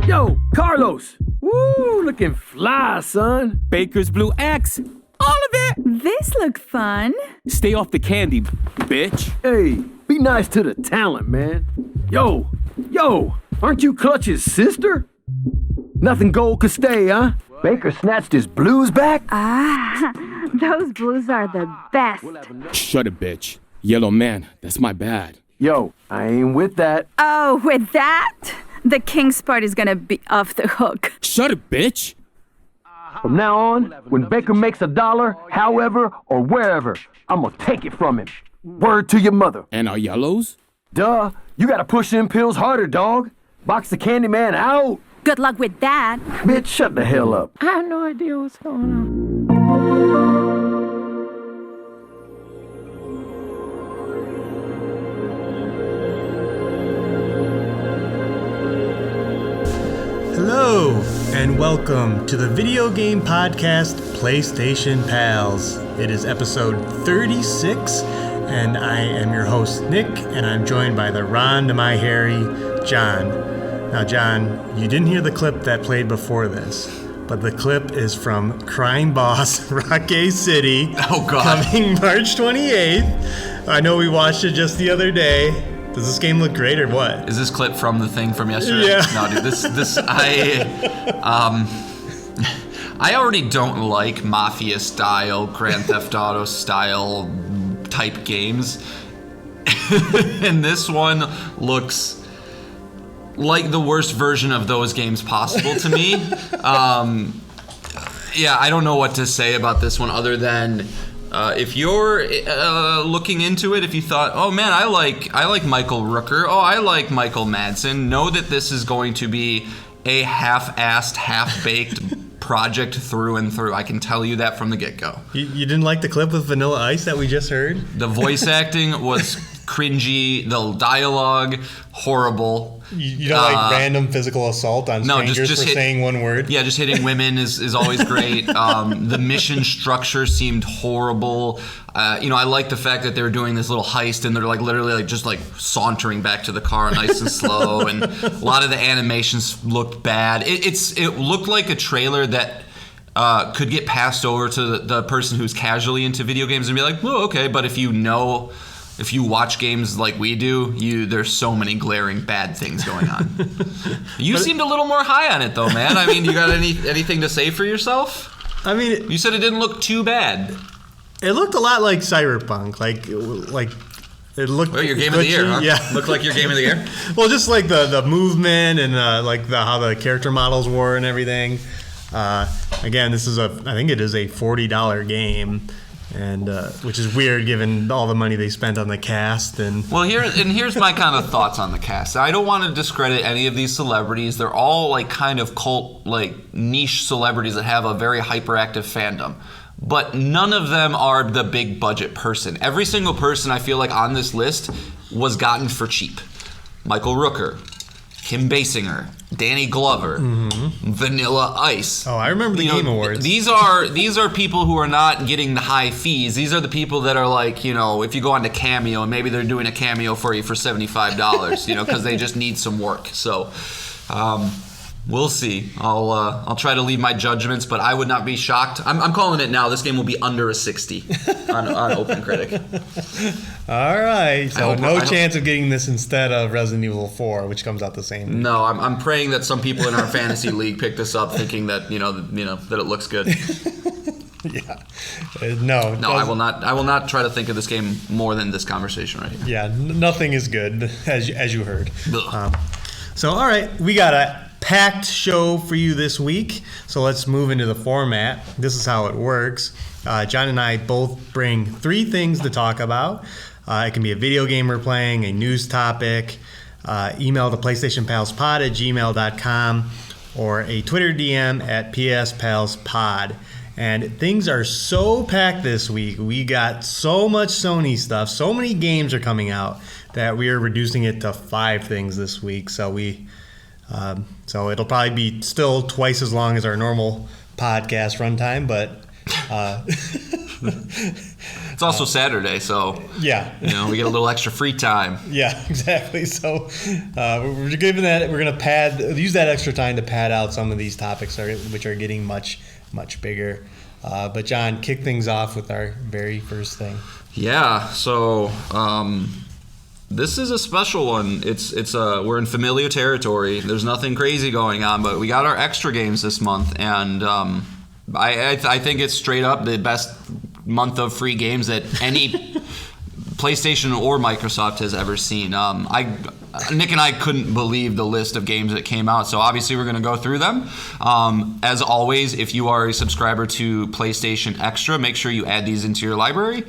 Yo, Carlos. Woo, looking fly, son. Baker's Blue X. All of it. This look fun. Stay off the candy, bitch. Hey, be nice to the talent, man. Yo, aren't you Clutch's sister? Nothing gold could stay, huh? Baker snatched his blues back? Ah, those blues are the best. Shut it, bitch. Yellow man, that's my bad. Yo, I ain't with that. Oh, with that, the King's party's gonna be off the hook. Shut it, bitch. From now on, when Baker makes $1, however or wherever, I'm gonna take it from him. Word to your mother. And our yellows? Duh, you gotta push them pills harder, dog. Box the candy man out. Good luck with that. Bitch, shut the hell up. I have no idea what's going on. Hello, and welcome to the video game podcast PlayStation Pals. It is episode 36, and I am your host, Nick, and I'm joined by the Ron to my Harry, John. Now, John, you didn't hear the clip that played before this, but the clip is from Crime Boss Rockay City. Oh, God. Coming March 28th. I know we watched it just the other day. Does this game look great or what? Is this clip from the thing from yesterday? Yeah. No, dude, I already don't like Mafia style, Grand Theft Auto style type games. And this one looks like the worst version of those games possible to me. Yeah, I don't know what to say about this one other than if you're looking into it, if you thought, oh man, I like Michael Rooker, oh I like Michael Madsen, know that this is going to be a half-assed, half-baked project through and through. I can tell you that from the get-go. You didn't like the clip with Vanilla Ice that we just heard? The voice acting was cringy, the dialogue horrible. You don't like random physical assault on strangers for saying one word? Yeah, just hitting women is always great. The mission structure seemed horrible. I like the fact that they were doing this little heist and they're like literally just sauntering back to the car nice and slow, and a lot of the animations looked bad. It looked like a trailer that could get passed over to the person who's casually into video games and be like, oh, okay, but if you watch games like we do, there's so many glaring bad things going on. You seemed a little more high on it, though, man. I mean, you got anything to say for yourself? I mean, you said it didn't look too bad. It looked a lot like Cyberpunk, like it looked. Well, your game of the year, huh? Yeah, looked like your game of the year. Well, just like the movement and how the character models were and everything. Again, I think it is a $40 game. And which is weird given all the money they spent on the cast. Well, here's my kind of thoughts on the cast. I don't want to discredit any of these celebrities. They're all kind of cult, niche celebrities that have a very hyperactive fandom. But none of them are the big budget person. Every single person I feel like on this list was gotten for cheap. Michael Rooker, Kim Basinger, Danny Glover, Vanilla Ice. Oh, I remember the Game Awards. These are people who are not getting the high fees. These are the people that are if you go on to Cameo and maybe they're doing a cameo for you for $75, because they just need some work. So, we'll see. I'll try to leave my judgments, but I would not be shocked. I'm calling it now. This game will be under a 60 on OpenCritic. All right. So no chance of getting this instead of Resident Evil 4, which comes out the same. No, I'm praying that some people in our fantasy league pick this up, thinking that that it looks good. Yeah. No. I will not. I will not try to think of this game more than this conversation right here. Yeah. Nothing is good, as you heard. So all right, we got a packed show for you this week, so let's move into the format. This is how it works. John and I both bring 3 things to talk about. It can be a video game we're playing, a news topic, email to PlayStationPalsPod@gmail.com, or a Twitter DM at PSPalsPod. And things are so packed this week. We got so much Sony stuff, so many games are coming out that we are reducing it to 5 things this week. So so it'll probably be still twice as long as our normal podcast runtime, but It's also Saturday, so Yeah. we get a little extra free time. Yeah, exactly. So we're gonna use that extra time to pad out some of these topics, which are getting much bigger. But John, kick things off with our very first thing. Yeah. So this is a special one. We're in familiar territory. There's nothing crazy going on, but we got our extra games this month, and I think it's straight up the best month of free games that any PlayStation or Microsoft has ever seen. Nick and I couldn't believe the list of games that came out, so obviously we're going to go through them. As always, if you are a subscriber to PlayStation Extra, make sure you add these into your library.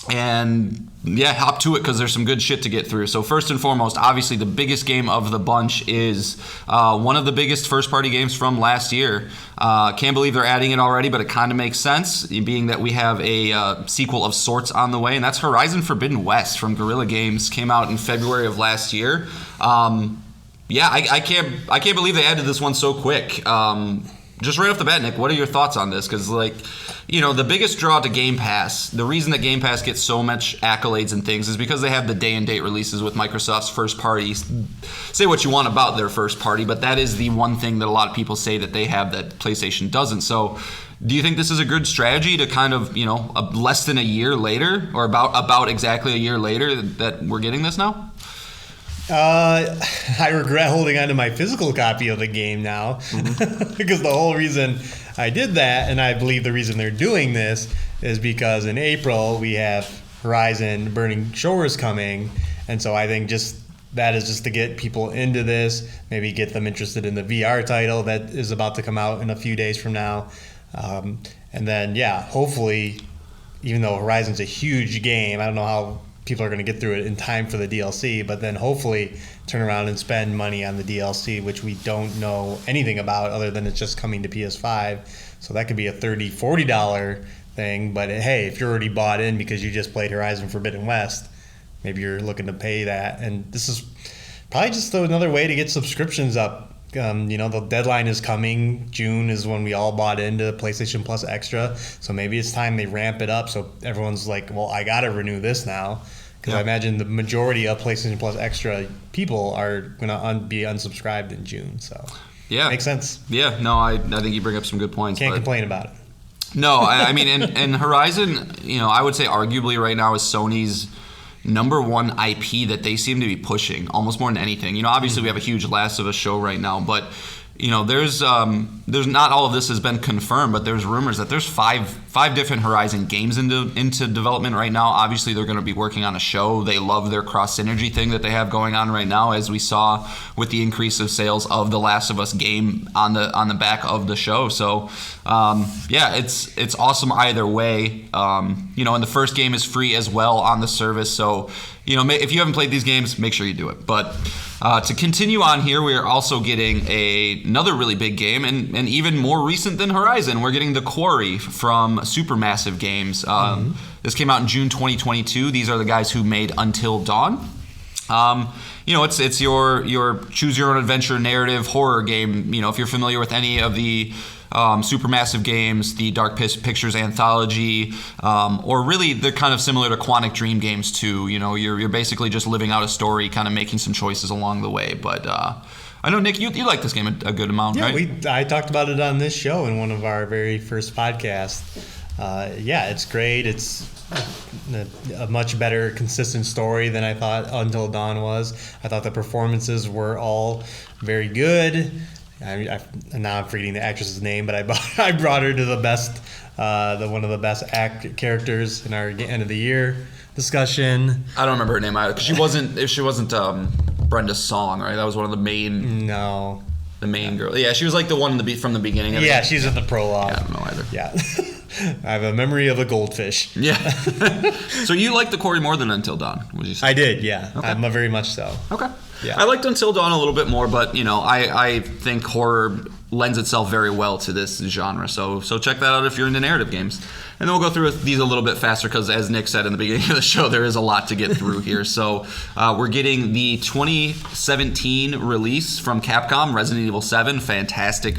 And yeah, hop to it because there's some good shit to get through. So first and foremost, obviously the biggest game of the bunch is one of the biggest first-party games from last year. Can't believe they're adding it already, but it kind of makes sense, being that we have a sequel of sorts on the way, and that's Horizon Forbidden West from Guerrilla Games. Came out in February of last year. Yeah, I can't believe they added this one so quick. Just right off the bat, Nick, what are your thoughts on this? Because, the biggest draw to Game Pass, the reason that Game Pass gets so much accolades and things is because they have the day-and-date releases with Microsoft's first party. Say what you want about their first party, but that is the one thing that a lot of people say that they have that PlayStation doesn't. So do you think this is a good strategy to kind of, less than a year later, or about exactly a year later, that we're getting this now? I regret holding on to my physical copy of the game now, because the whole reason I did that, and I believe the reason they're doing this, is because in April we have Horizon Burning Shores coming, and so I think that is just to get people into this, maybe get them interested in the VR title that is about to come out in a few days from now, and then hopefully, even though Horizon's a huge game, I don't know how people are going to get through it in time for the DLC, but then hopefully turn around and spend money on the DLC, which we don't know anything about other than it's just coming to PS5. So that could be a $30, $40 thing. But hey, if you're already bought in because you just played Horizon Forbidden West, maybe you're looking to pay that. And this is probably just another way to get subscriptions up. The deadline is coming. June is when we all bought into PlayStation Plus Extra. So maybe it's time they ramp it up so everyone's like, well, I got to renew this now. Because I imagine the majority of PlayStation Plus Extra people are going to be unsubscribed in June. So yeah, makes sense. Yeah, no, I think you bring up some good points. Can't complain about it. No, I mean, and Horizon, I would say arguably right now is Sony's number one IP that they seem to be pushing almost more than anything. Obviously we have a huge Last of Us show right now, but there's not all of this has been confirmed, but there's rumors that there's five different Horizon games into development right now. Obviously they're going to be working on a show. They love their cross synergy thing that they have going on right now, as we saw with the increase of sales of the Last of Us game on the back of the show. So it's awesome either way. And the first game is free as well on the service. So if you haven't played these games, make sure you do it. But to continue on here, we are also getting another really big game, and even more recent than Horizon. We're getting The Quarry from Supermassive Games. This came out in June 2022. These are the guys who made Until Dawn. It's your choose your own adventure narrative horror game. If you're familiar with any of the Supermassive Games, the Dark Pictures anthology, or really they're kind of similar to Quantic Dream games too. You're basically just living out a story, kind of making some choices along the way. But I know, Nick, you like this game a good amount, right? I talked about it on this show in one of our very first podcasts. It's great. It's a much better, consistent story than I thought Until Dawn was. I thought the performances were all very good. Now I'm forgetting the actress's name, but I brought her to the best, one of the best characters in our end of the year discussion. I don't remember her name either, because she wasn't Brenda Song, right? That was one of the main. No. The main girl. Yeah, she was like the one from the beginning. Yeah, she's in the prologue. Yeah, I don't know either. Yeah. I have a memory of a goldfish. Yeah. So you like The Quarry more than Until Dawn, would you say? I did, yeah. Okay. Very much so. Okay. Yeah. I liked Until Dawn a little bit more, but I think horror lends itself very well to this genre. So check that out if you're into narrative games. And then we'll go through these a little bit faster because, as Nick said in the beginning of the show, there is a lot to get through here. So we're getting the 2017 release from Capcom, Resident Evil 7. Fantastic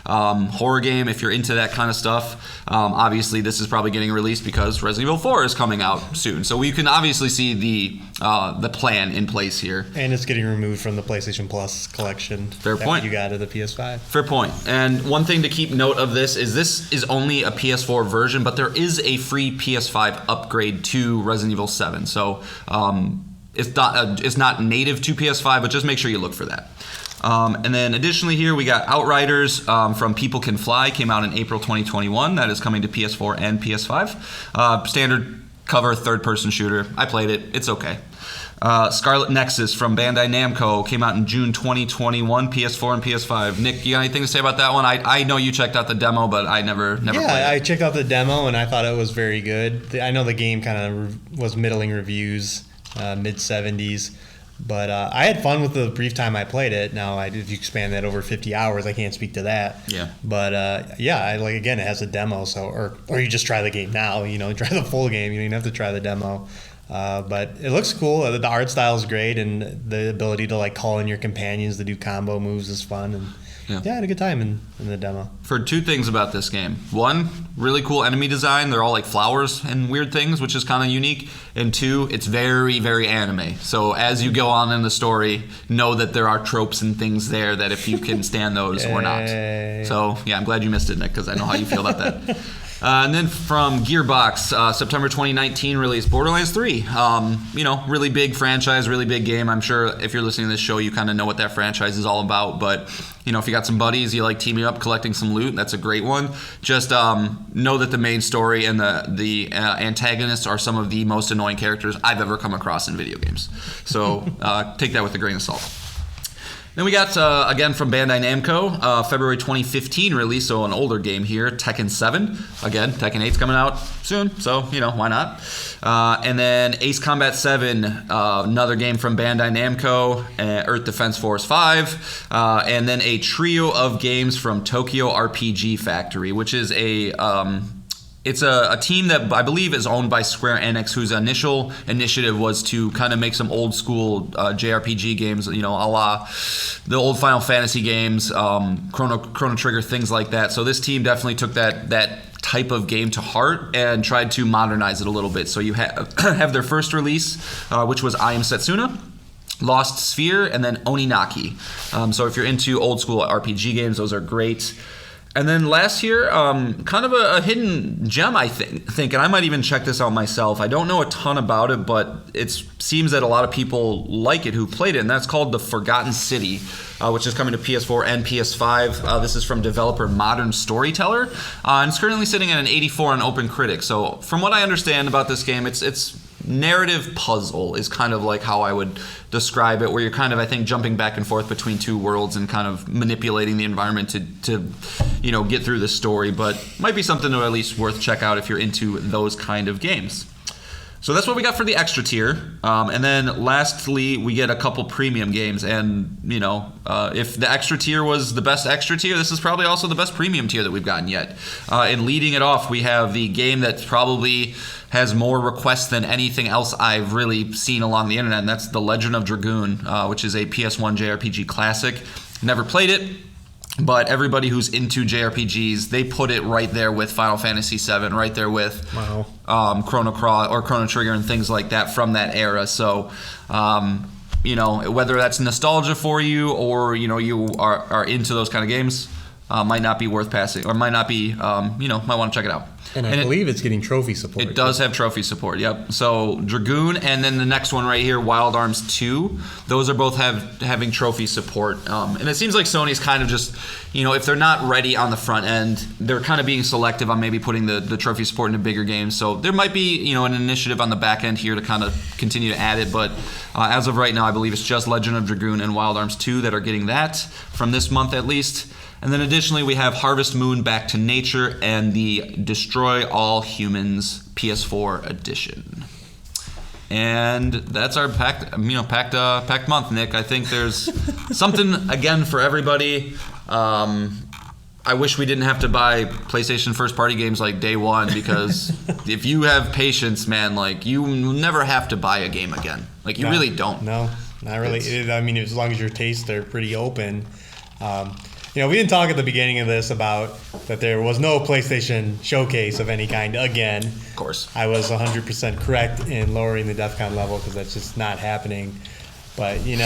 horror game if you're into that kind of stuff. Obviously, this is probably getting released because Resident Evil 4 is coming out soon. So we can obviously see the plan in place here. And it's getting removed from the PlayStation Plus collection. Fair point. You got to the PS5. Fair point. And one thing to keep note of this is only a PS4 version, but there is a free PS5 upgrade to Resident Evil 7. So it's not native to PS5, but just make sure you look for that. And then additionally here we got Outriders from People Can Fly, came out in April 2021. That is coming to PS4 and PS5. Standard cover third-person shooter. I played it. It's okay. Scarlet Nexus from Bandai Namco came out in June 2021, PS4 and PS5. Nick, you got anything to say about that one? I know you checked out the demo, but I never played it. Yeah, I checked out the demo and I thought it was very good. I know the game kind of was middling reviews, mid-70s, but I had fun with the brief time I played it. Now, if you expand that over 50 hours, I can't speak to that. Yeah. But again, it has a demo, so or you just try the game now. Try the full game. You don't have to try the demo. But it looks cool. The art style is great, and the ability to call in your companions to do combo moves is fun. And I had a good time in the demo. For two things about this game. One, really cool enemy design. They're all like flowers and weird things, which is kind of unique. And two, it's very, very anime. So as you go on in the story, know that there are tropes and things there that if you can stand those or not. So I'm glad you missed it, Nick, because I know how you feel about that. And then from Gearbox, September 2019 release, Borderlands 3. Really big franchise, really big game. I'm sure if you're listening to this show, you kind of know what that franchise is all about. But, if you got some buddies, you like teaming up, collecting some loot, that's a great one. Just know that the main story and the antagonists are some of the most annoying characters I've ever come across in video games. So take that with a grain of salt. Then we got, again, from Bandai Namco, February 2015 release, so an older game here, Tekken 7. Again, Tekken 8's coming out soon, so, why not? And then Ace Combat 7, another game from Bandai Namco, Earth Defense Force 5, and then a trio of games from Tokyo RPG Factory, which is it's a team that I believe is owned by Square Enix, whose initial initiative was to kind of make some old school JRPG games, a la the old Final Fantasy games, Chrono Trigger, things like that. So this team definitely took that type of game to heart and tried to modernize it a little bit. So you have their first release, which was I Am Setsuna, Lost Sphere, and then Oninaki. So if you're into old school RPG games, those are great. And then last year, kind of a hidden gem, I think, and I might even check this out myself. I don't know a ton about it, but it seems that a lot of people like it who played it, and that's called The Forgotten City, which is coming to PS4 and PS5. This is from developer Modern Storyteller, and it's currently sitting at an 84 on OpenCritic. So from what I understand about this game, it's narrative puzzle is kind of like how I would describe it, where you're kind of, I think, jumping back and forth between two worlds and kind of manipulating the environment to get through the story, but might be something to at least worth check out if you're into those kind of games. So that's what we got for the extra tier. And then lastly, we get a couple premium games. And, if the extra tier was the best extra tier, this is probably also the best premium tier that we've gotten yet. And leading it off, we have the game that probably has more requests than anything else I've really seen along the internet, and that's The Legend of Dragoon, which is a PS1 JRPG classic. Never played it, but everybody who's into JRPGs, they put it right there with Final Fantasy VII, right there with Chrono Trigger and things like that from that era. So, whether that's nostalgia for you or you are into those kind of games, might not be worth passing, or might not be, might want to check it out. And I believe it's getting trophy support. It does have trophy support, yep. So Dragoon, and then the next one right here, Wild Arms 2, those are both having trophy support. And it seems like Sony's kind of just, if they're not ready on the front end, they're kind of being selective on maybe putting the trophy support into bigger games. So there might be, an initiative on the back end here to kind of continue to add it. But as of right now, I believe it's just Legend of Dragoon and Wild Arms 2 that are getting that from this month at least. And then additionally, we have Harvest Moon Back to Nature and the Destroy All Humans PS4 edition. And that's our packed month, Nick. I think there's something again for everybody. I wish we didn't have to buy PlayStation first-party games like day one, because if you have patience, man, like you never have to buy a game again. Like you really don't. No, not really. I mean, as long as your tastes are pretty open. We didn't talk at the beginning of this about that there was no PlayStation showcase of any kind again. Of course. I was 100% correct in lowering the DEF CON level because that's just not happening. But, they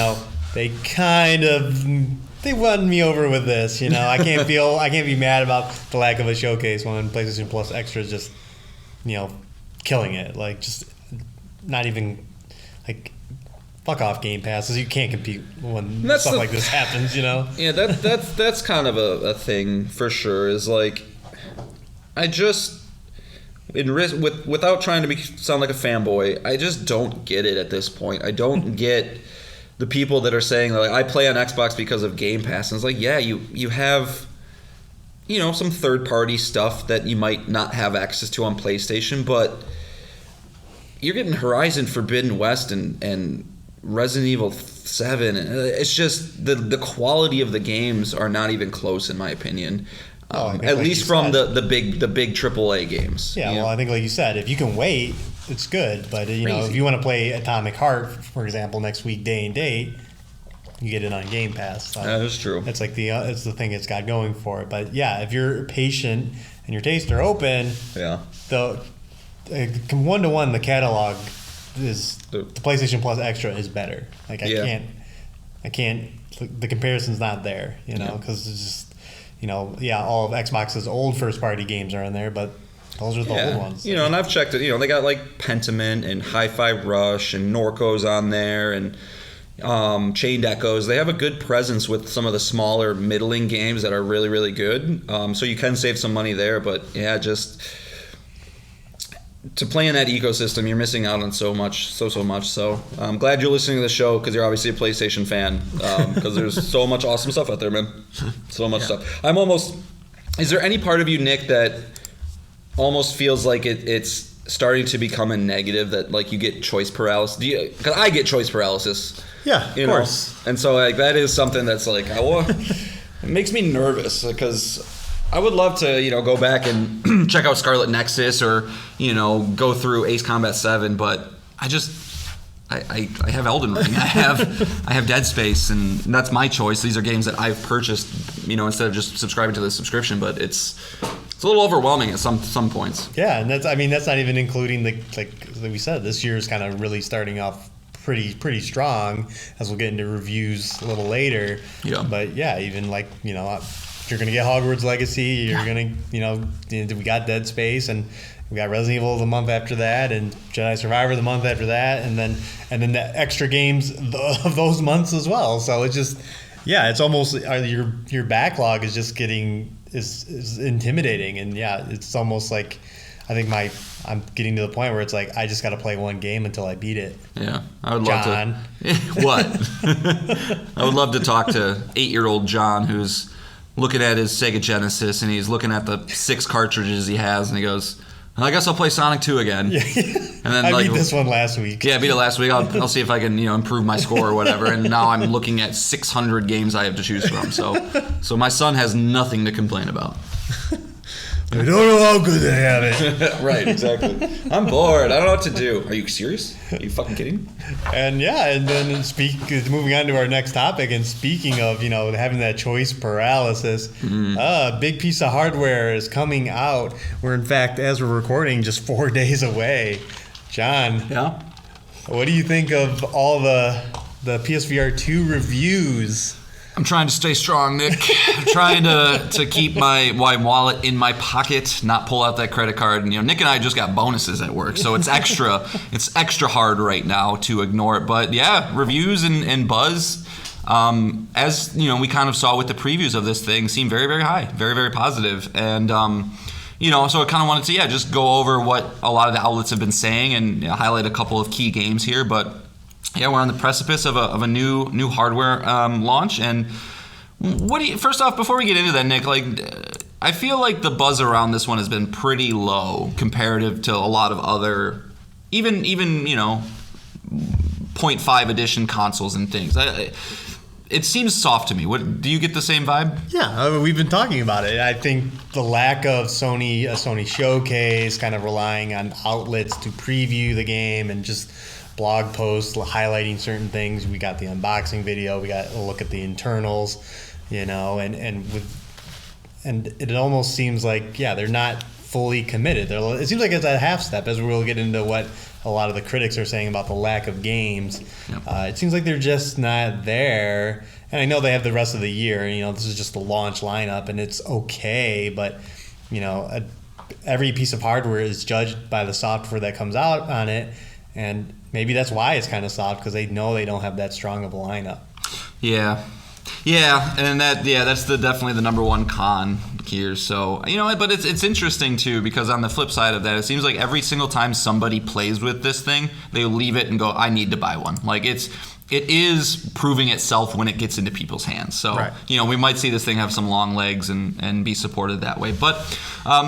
won me over with this. I can't be mad about the lack of a showcase when PlayStation Plus Extra is just, killing it. Like, just not even, like, fuck off Game Passes. You can't compete when stuff like this happens, Yeah, that's kind of a thing for sure. Is like, I just, without trying to sound like a fanboy, I just don't get it at this point. I don't get the people that are saying, like, I play on Xbox because of Game Pass. And it's like, yeah, you have, some third-party stuff that you might not have access to on PlayStation, but you're getting Horizon Forbidden West and Resident Evil 7. It's just the quality of the games are not even close, in my opinion. At least from the big AAA games. Yeah, well, I think like you said, if you can wait, it's good. But if you want to play Atomic Heart, for example, next week, day and date, you get it on Game Pass. So that is true. It's like it's the thing it's got going for it. But yeah, if you're patient and your tastes are open, the 1-to-1 the catalog is the PlayStation Plus Extra is better. Like I can't. The comparison's not there. Because it's just. All of Xbox's old first-party games are in there, but those are the old ones. And I've checked it. They got like Pentiment and Hi-Fi Rush and Norco's on there and Chained Echoes. They have a good presence with some of the smaller, middling games that are really, really good. So you can save some money there, but just to play in that ecosystem, you're missing out on so much. So I'm glad you're listening to the show because you're obviously a PlayStation fan. Because there's so much awesome stuff out there, man. So much stuff. Is there any part of you, Nick, that almost feels like it's starting to become a negative, that like you get choice paralysis? Because I get choice paralysis. Yeah, of course. And so like that is something that's like it makes me nervous because I would love to, go back and check out Scarlet Nexus or, go through Ace Combat 7, but I have Elden Ring. I have Dead Space, and that's my choice. These are games that I've purchased, instead of just subscribing to the subscription, but it's a little overwhelming at some points. Yeah, and that's not even including like we said, this year's kind of really starting off pretty strong, as we'll get into reviews a little later. Yeah. But yeah, even like, you're going to get Hogwarts Legacy, you're going to, we got Dead Space, and we got Resident Evil the month after that, and Jedi Survivor the month after that, and then the extra games of those months as well. So it's just, it's almost, your backlog is just is intimidating. And it's almost like, I think I'm getting to the point where it's like, I just got to play one game until I beat it. Yeah, I would love John. What? I would love to talk to 8-year-old John, who's looking at his Sega Genesis, and he's looking at the 6 cartridges he has, and he goes, I guess I'll play Sonic 2 again. Yeah. And then I beat this one last week. Yeah, I beat it last week. I'll see if I can improve my score or whatever. And now I'm looking at 600 games I have to choose from. So my son has nothing to complain about. I don't know how good they have it. Right, exactly. I'm bored. I don't know what to do. Are you serious? Are you fucking kidding? And then moving on to our next topic, and speaking of, having that choice paralysis, a big piece of hardware is coming out. We're, in fact, as we're recording, just 4 days away. John. Yeah? What do you think of all the PSVR 2 reviews? I'm trying to stay strong, Nick. I'm trying to keep my wallet in my pocket, not pull out that credit card. And, Nick and I just got bonuses at work, so it's extra hard right now to ignore it. But yeah, reviews and buzz, as we kind of saw with the previews of this thing, seem very, very high, very, very positive. And so I kind of wanted to just go over what a lot of the outlets have been saying and highlight a couple of key games here, but. Yeah, we're on the precipice of a new hardware launch, and first off, before we get into that, Nick, I feel like the buzz around this one has been pretty low comparative to a lot of other, even 0.5 edition consoles and things. It seems soft to me. Do you get the same vibe? Yeah, we've been talking about it. I think the lack of a Sony showcase, kind of relying on outlets to preview the game and just blog posts highlighting certain things. We got the unboxing video. We got a look at the internals, and it almost seems like, they're not fully committed. It seems like it's a half step, as we'll get into what a lot of the critics are saying about the lack of games. Yep. It seems like they're just not there. And I know they have the rest of the year. This is just the launch lineup, and it's okay. But, every piece of hardware is judged by the software that comes out on it. And maybe that's why it's kind of soft, because they know they don't have that strong of a lineup. Yeah, and that's definitely the number one con here. So, but it's interesting too, because on the flip side of that, it seems like every single time somebody plays with this thing, they leave it and go, I need to buy one. Like it is proving itself when it gets into people's hands. So, right. We might see this thing have some long legs and be supported that way. But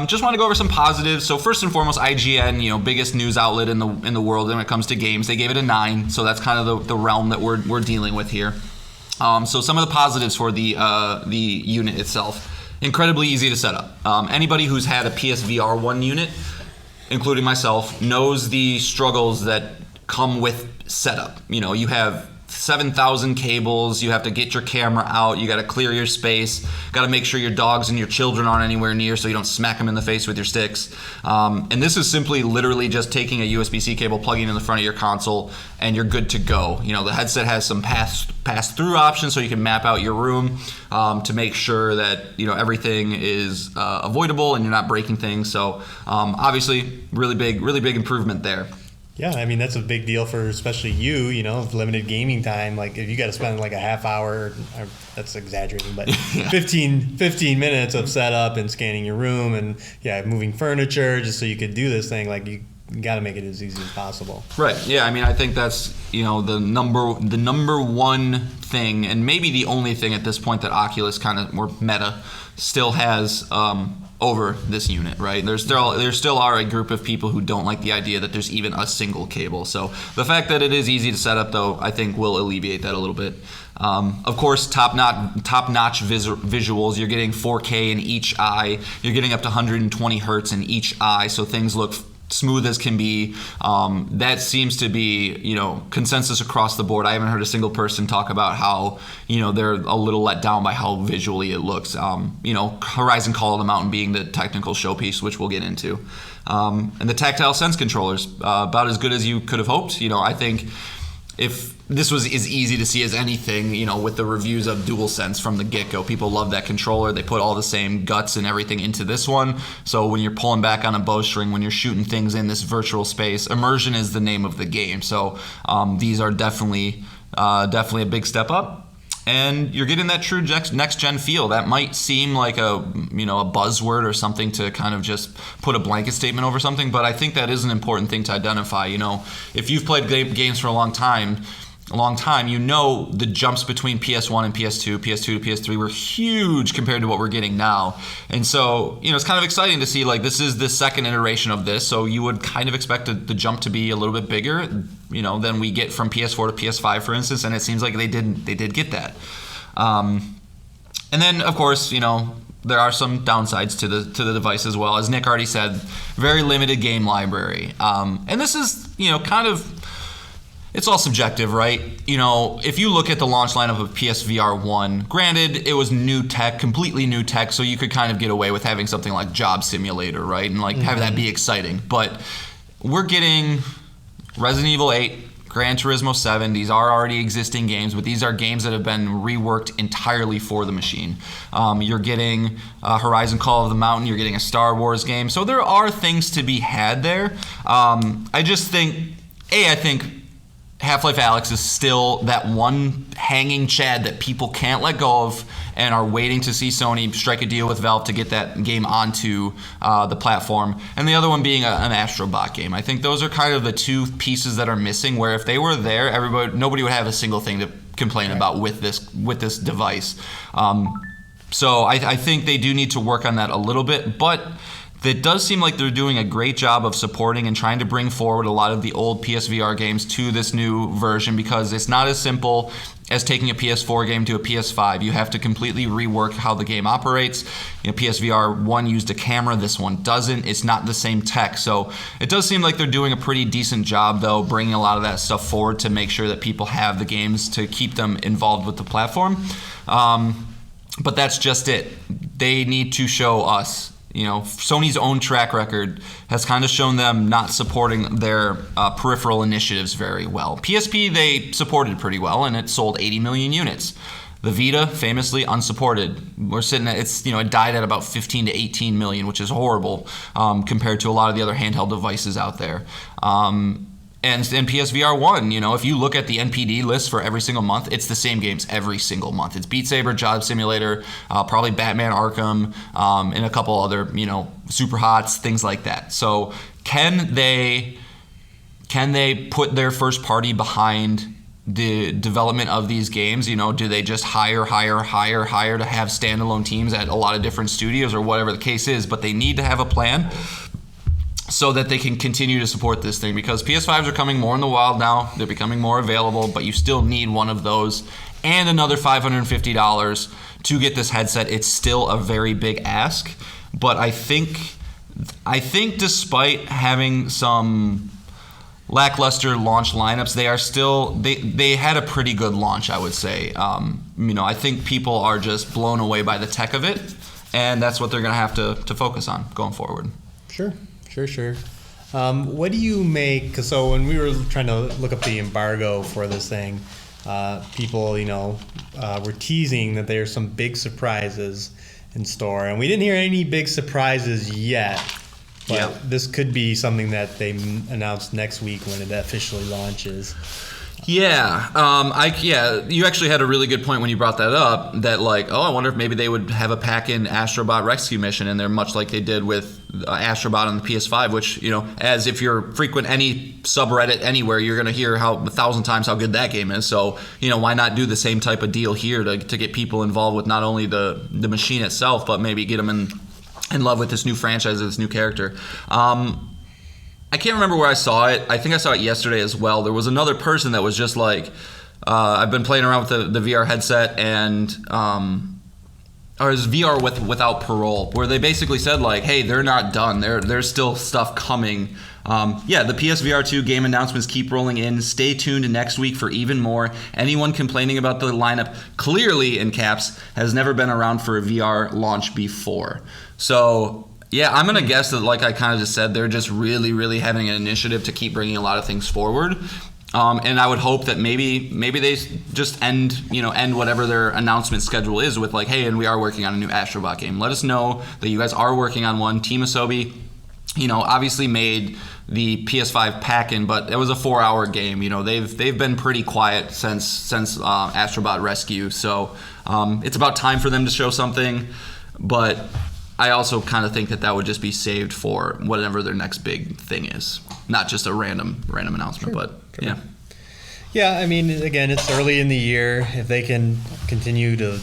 just want to go over some positives. So first and foremost, IGN, biggest news outlet in the world when it comes to games, they gave it a 9. So that's kind of the realm that we're dealing with here. So some of the positives for the unit itself. Incredibly easy to set up. Anybody who's had a PSVR 1 unit, including myself, knows the struggles that come with setup. You have 7,000 cables, you have to get your camera out, you got to clear your space, got to make sure your dogs and your children aren't anywhere near so you don't smack them in the face with your sticks. And this is simply literally just taking a USB-C cable, plugging it in the front of your console, and you're good to go. The headset has some pass-through options so you can map out your room to make sure that everything is avoidable and you're not breaking things. So obviously, really big improvement there. Yeah, I mean, that's a big deal for especially you, limited gaming time. Like, if you got to spend like a half hour, or that's exaggerating, but 15 minutes of setup and scanning your room and, moving furniture just so you could do this thing, like, you got to make it as easy as possible. Right. Yeah, I mean, I think that's, the number one thing, and maybe the only thing at this point that Oculus kind of, or Meta, still has over this unit, right? There still are a group of people who don't like the idea that there's even a single cable. So the fact that it is easy to set up, though, I think will alleviate that a little bit. Of course, top-notch visuals. You're getting 4K in each eye. You're getting up to 120 hertz in each eye, so things look smooth as can be. That seems to be, consensus across the board. I haven't heard a single person talk about how, they're a little let down by how visually it looks. Horizon Call of the Mountain being the technical showpiece, which we'll get into. And the tactile sense controllers, about as good as you could have hoped. I think if this was as easy to see as anything, with the reviews of DualSense from the get-go. People love that controller. They put all the same guts and everything into this one. So when you're pulling back on a bowstring, when you're shooting things in this virtual space, immersion is the name of the game. So these are definitely a big step up. And you're getting that true next-gen feel. That might seem like a buzzword or something to kind of just put a blanket statement over something, but I think that is an important thing to identify. If you've played games for a long time, the jumps between PS1 and PS2 to PS3 were huge compared to what we're getting now. And so, it's kind of exciting to see, like, this is the second iteration of this, so you would kind of expect the jump to be a little bit bigger, than we get from PS4 to PS5, for instance, and it seems like they did get that. And then, of course, there are some downsides to the device as well. As Nick already said, very limited game library. And this is, kind of, it's all subjective, right? If you look at the launch lineup of PSVR 1, granted, it was new tech, completely new tech, so you could kind of get away with having something like Job Simulator, right? And have that be exciting. But we're getting Resident Evil 8, Gran Turismo 7. These are already existing games, but these are games that have been reworked entirely for the machine. You're getting Horizon Call of the Mountain. You're getting a Star Wars game. So there are things to be had there. I just think, I think Half-Life Alyx is still that one hanging chad that people can't let go of and are waiting to see Sony strike a deal with Valve to get that game onto the platform. And the other one being an Astrobot game. I think those are kind of the two pieces that are missing, where if they were there, nobody would have a single thing to complain about with this device. So I think they do need to work on that a little bit, but It does seem like they're doing a great job of supporting and trying to bring forward a lot of the old PSVR games to this new version, because it's not as simple as taking a PS4 game to a PS5. You have to completely rework how the game operates. PSVR 1 used a camera, this one doesn't. It's not the same tech. So it does seem like they're doing a pretty decent job, though, bringing a lot of that stuff forward to make sure that people have the games to keep them involved with the platform. But that's just it. They need to show us. Sony's own track record has kind of shown them not supporting their peripheral initiatives very well. PSP, they supported pretty well, and it sold 80 million units. The Vita, famously unsupported. We're sitting at, it died at about 15 to 18 million, which is horrible compared to a lot of the other handheld devices out there. And PSVR 1, if you look at the NPD list for every single month, it's the same games every single month. It's Beat Saber, Job Simulator, probably Batman Arkham, and a couple other, Super Hots, things like that. So can they put their first party behind the development of these games? Do they just hire to have standalone teams at a lot of different studios or whatever the case is? But they need to have a plan so that they can continue to support this thing, because PS5s are coming more in the wild now. They're becoming more available, but you still need one of those and another $550 to get this headset. It's still a very big ask, but I think despite having some lackluster launch lineups, they are still they had a pretty good launch, I would say. I think people are just blown away by the tech of it, and that's what they're going to have to focus on going forward. Sure. What do you make? So when we were trying to look up the embargo for this thing, people, were teasing that there's some big surprises in store, and we didn't hear any big surprises yet. But this could be something that they announce next week when it officially launches. Yeah, you actually had a really good point when you brought that up, that I wonder if maybe they would have a pack-in Astrobot Rescue mission in there, much like they did with Astrobot on the PS5, which, as if you're frequent any subreddit anywhere, you're going to hear 1,000 times how good that game is. So, why not do the same type of deal here to get people involved with not only the machine itself, but maybe get them in love with this new franchise, this new character. I can't remember where I saw it. I think I saw it yesterday as well. There was another person that was just I've been playing around with the VR headset, and or is VR without parole, where they basically said hey, they're not done. There's still stuff coming. The PSVR 2 game announcements keep rolling in. Stay tuned next week for even more. Anyone complaining about the lineup, clearly in caps, has never been around for a VR launch before. So yeah, I'm going to guess that, like I kind of just said, they're just really, really having an initiative to keep bringing a lot of things forward. And I would hope that maybe they just end whatever their announcement schedule is with hey, and we are working on a new Astrobot game. Let us know that you guys are working on one. Team Asobi, obviously made the PS5 pack-in, but it was a 4-hour game. They've been pretty quiet since Astrobot Rescue. So it's about time for them to show something, but I also kind of think that would just be saved for whatever their next big thing is, not just a random announcement. Sure, yeah. Yeah, I mean, again, it's early in the year. If they can continue to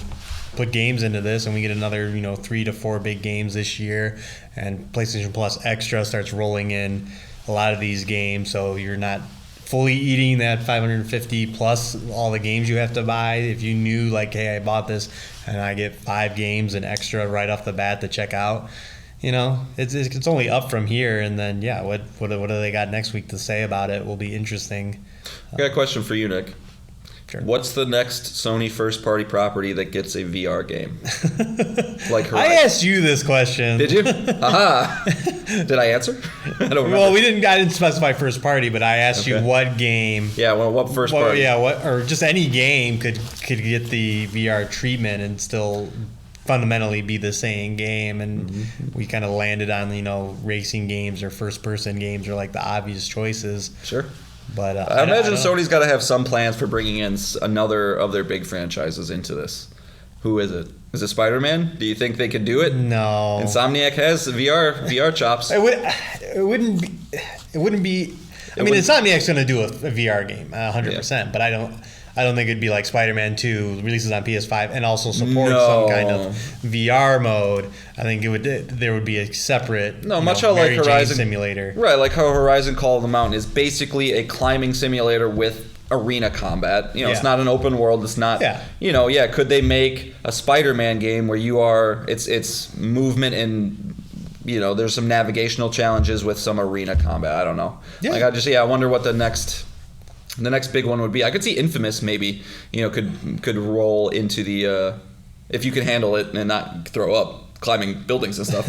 put games into this, and we get another 3 to 4 big games this year, and PlayStation Plus Extra starts rolling in a lot of these games, so you're not fully eating that $550 plus all the games you have to buy. If you knew hey, I bought this and I get 5 games and extra right off the bat to check out, it's only up from here. And then what do they got next week to say about it will be interesting. I got a question for you, Nick. Sure. What's the next Sony first-party property that gets a VR game? Like Horizon. I asked you this question. Did you? Aha! Did I answer? I don't remember. Well, I didn't specify first party, but I asked you what game. Yeah, well, what first party? Yeah, or just any game could get the VR treatment and still fundamentally be the same game. And we kind of landed on racing games or first-person games are the obvious choices. Sure. But I imagine Sony's got to have some plans for bringing in another of their big franchises into this. Who is it? Is it Spider-Man? Do you think they could do it? No. Insomniac has VR chops. It wouldn't be. I mean, Insomniac's going to do a VR game, 100%. But I don't think it'd be like Spider-Man 2 releases on PS5 and also supports some kind of VR mode. I think there would be a separate much how Mary like Jane Horizon simulator. Right, like how Horizon Call of the Mountain is basically a climbing simulator with arena combat. It's not an open world. It's not. Yeah. Could they make a Spider-Man game where it's movement and there's some navigational challenges with some arena combat? I don't know. Yeah. Like I wonder what the next big one would be. I could see Infamous maybe, could roll into the if you can handle it and not throw up climbing buildings and stuff.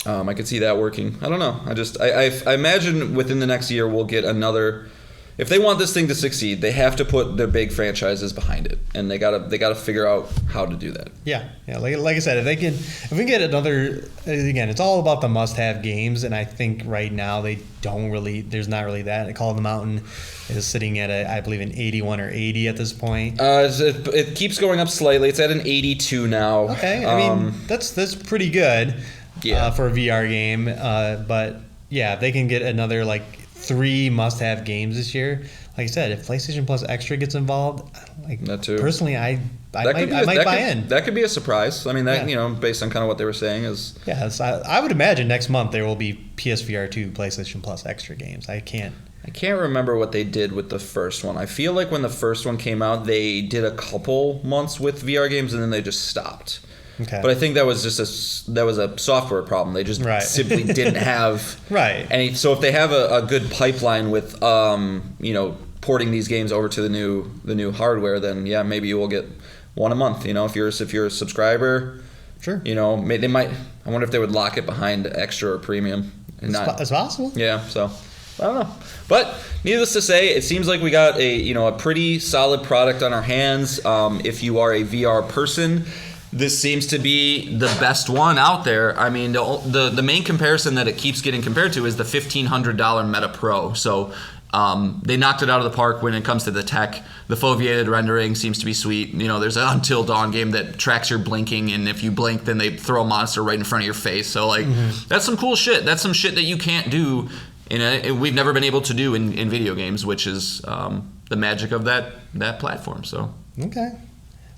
I could see that working. I don't know. I imagine within the next year we'll get another. If they want this thing to succeed, they have to put their big franchises behind it, and they gotta figure out how to do that. Yeah. Like I said, if we get another, again, it's all about the must-have games, and I think right now there's not really that. Call of the Mountain is sitting at I believe an 81 or 80 at this point. It keeps going up slightly. It's at an 82 now. Okay, I mean that's pretty good. For a VR game, but yeah, if they can get another 3 must-have games this year. Like I said, if PlayStation Plus Extra gets involved, that too. Personally, I might buy in. That could be a surprise. I mean, based on kind of what they were saying is. Yeah, I would imagine next month there will be PSVR 2 PlayStation Plus Extra games. I can't remember what they did with the first one. I feel like when the first one came out, they did a couple months with VR games and then they just stopped. Okay. But I think that was just a software problem. They just simply didn't have any. So if they have a good pipeline with porting these games over to the new hardware, then maybe you will get one a month. If you're a subscriber, sure. They might. I wonder if they would lock it behind Extra or Premium. It's possible. Yeah. So I don't know. But needless to say, it seems like we got a pretty solid product on our hands. If you are a VR person, this seems to be the best one out there. I mean, the main comparison that it keeps getting compared to is the $1,500 Meta Pro. So they knocked it out of the park when it comes to the tech. The foveated rendering seems to be sweet. There's an Until Dawn game that tracks your blinking, and if you blink, then they throw a monster right in front of your face. So that's some cool shit. That's some shit that you can't do. We've never been able to do in video games, which is the magic of that platform. So okay.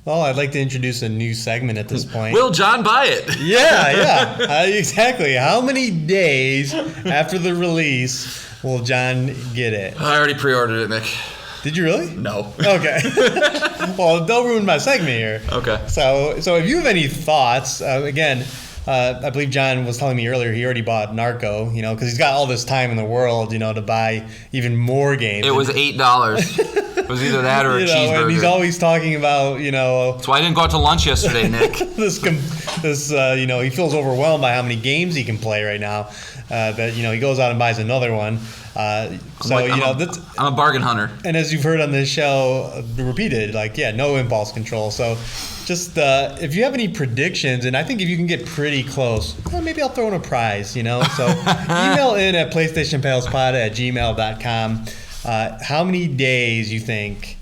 Well, I'd like to introduce a new segment at this point. Will John buy it? Yeah. Exactly. How many days after the release will John get it? I already pre-ordered it, Nick. Did you really? No. Okay. Well, don't ruin my segment here. Okay. So if you have any thoughts, again, I believe John was telling me earlier he already bought Narco, because he's got all this time in the world, to buy even more games. It was $8. It was either that or a cheeseburger. And he's always talking about, That's why I didn't go out to lunch yesterday, Nick. He feels overwhelmed by how many games he can play right now. That he goes out and buys another one. I'm a bargain hunter. And as you've heard on this show, repeated, no impulse control. So just if you have any predictions, and I think if you can get pretty close, well, maybe I'll throw in a prize, So email in at PlayStationPalespod@gmail.com. How many days you think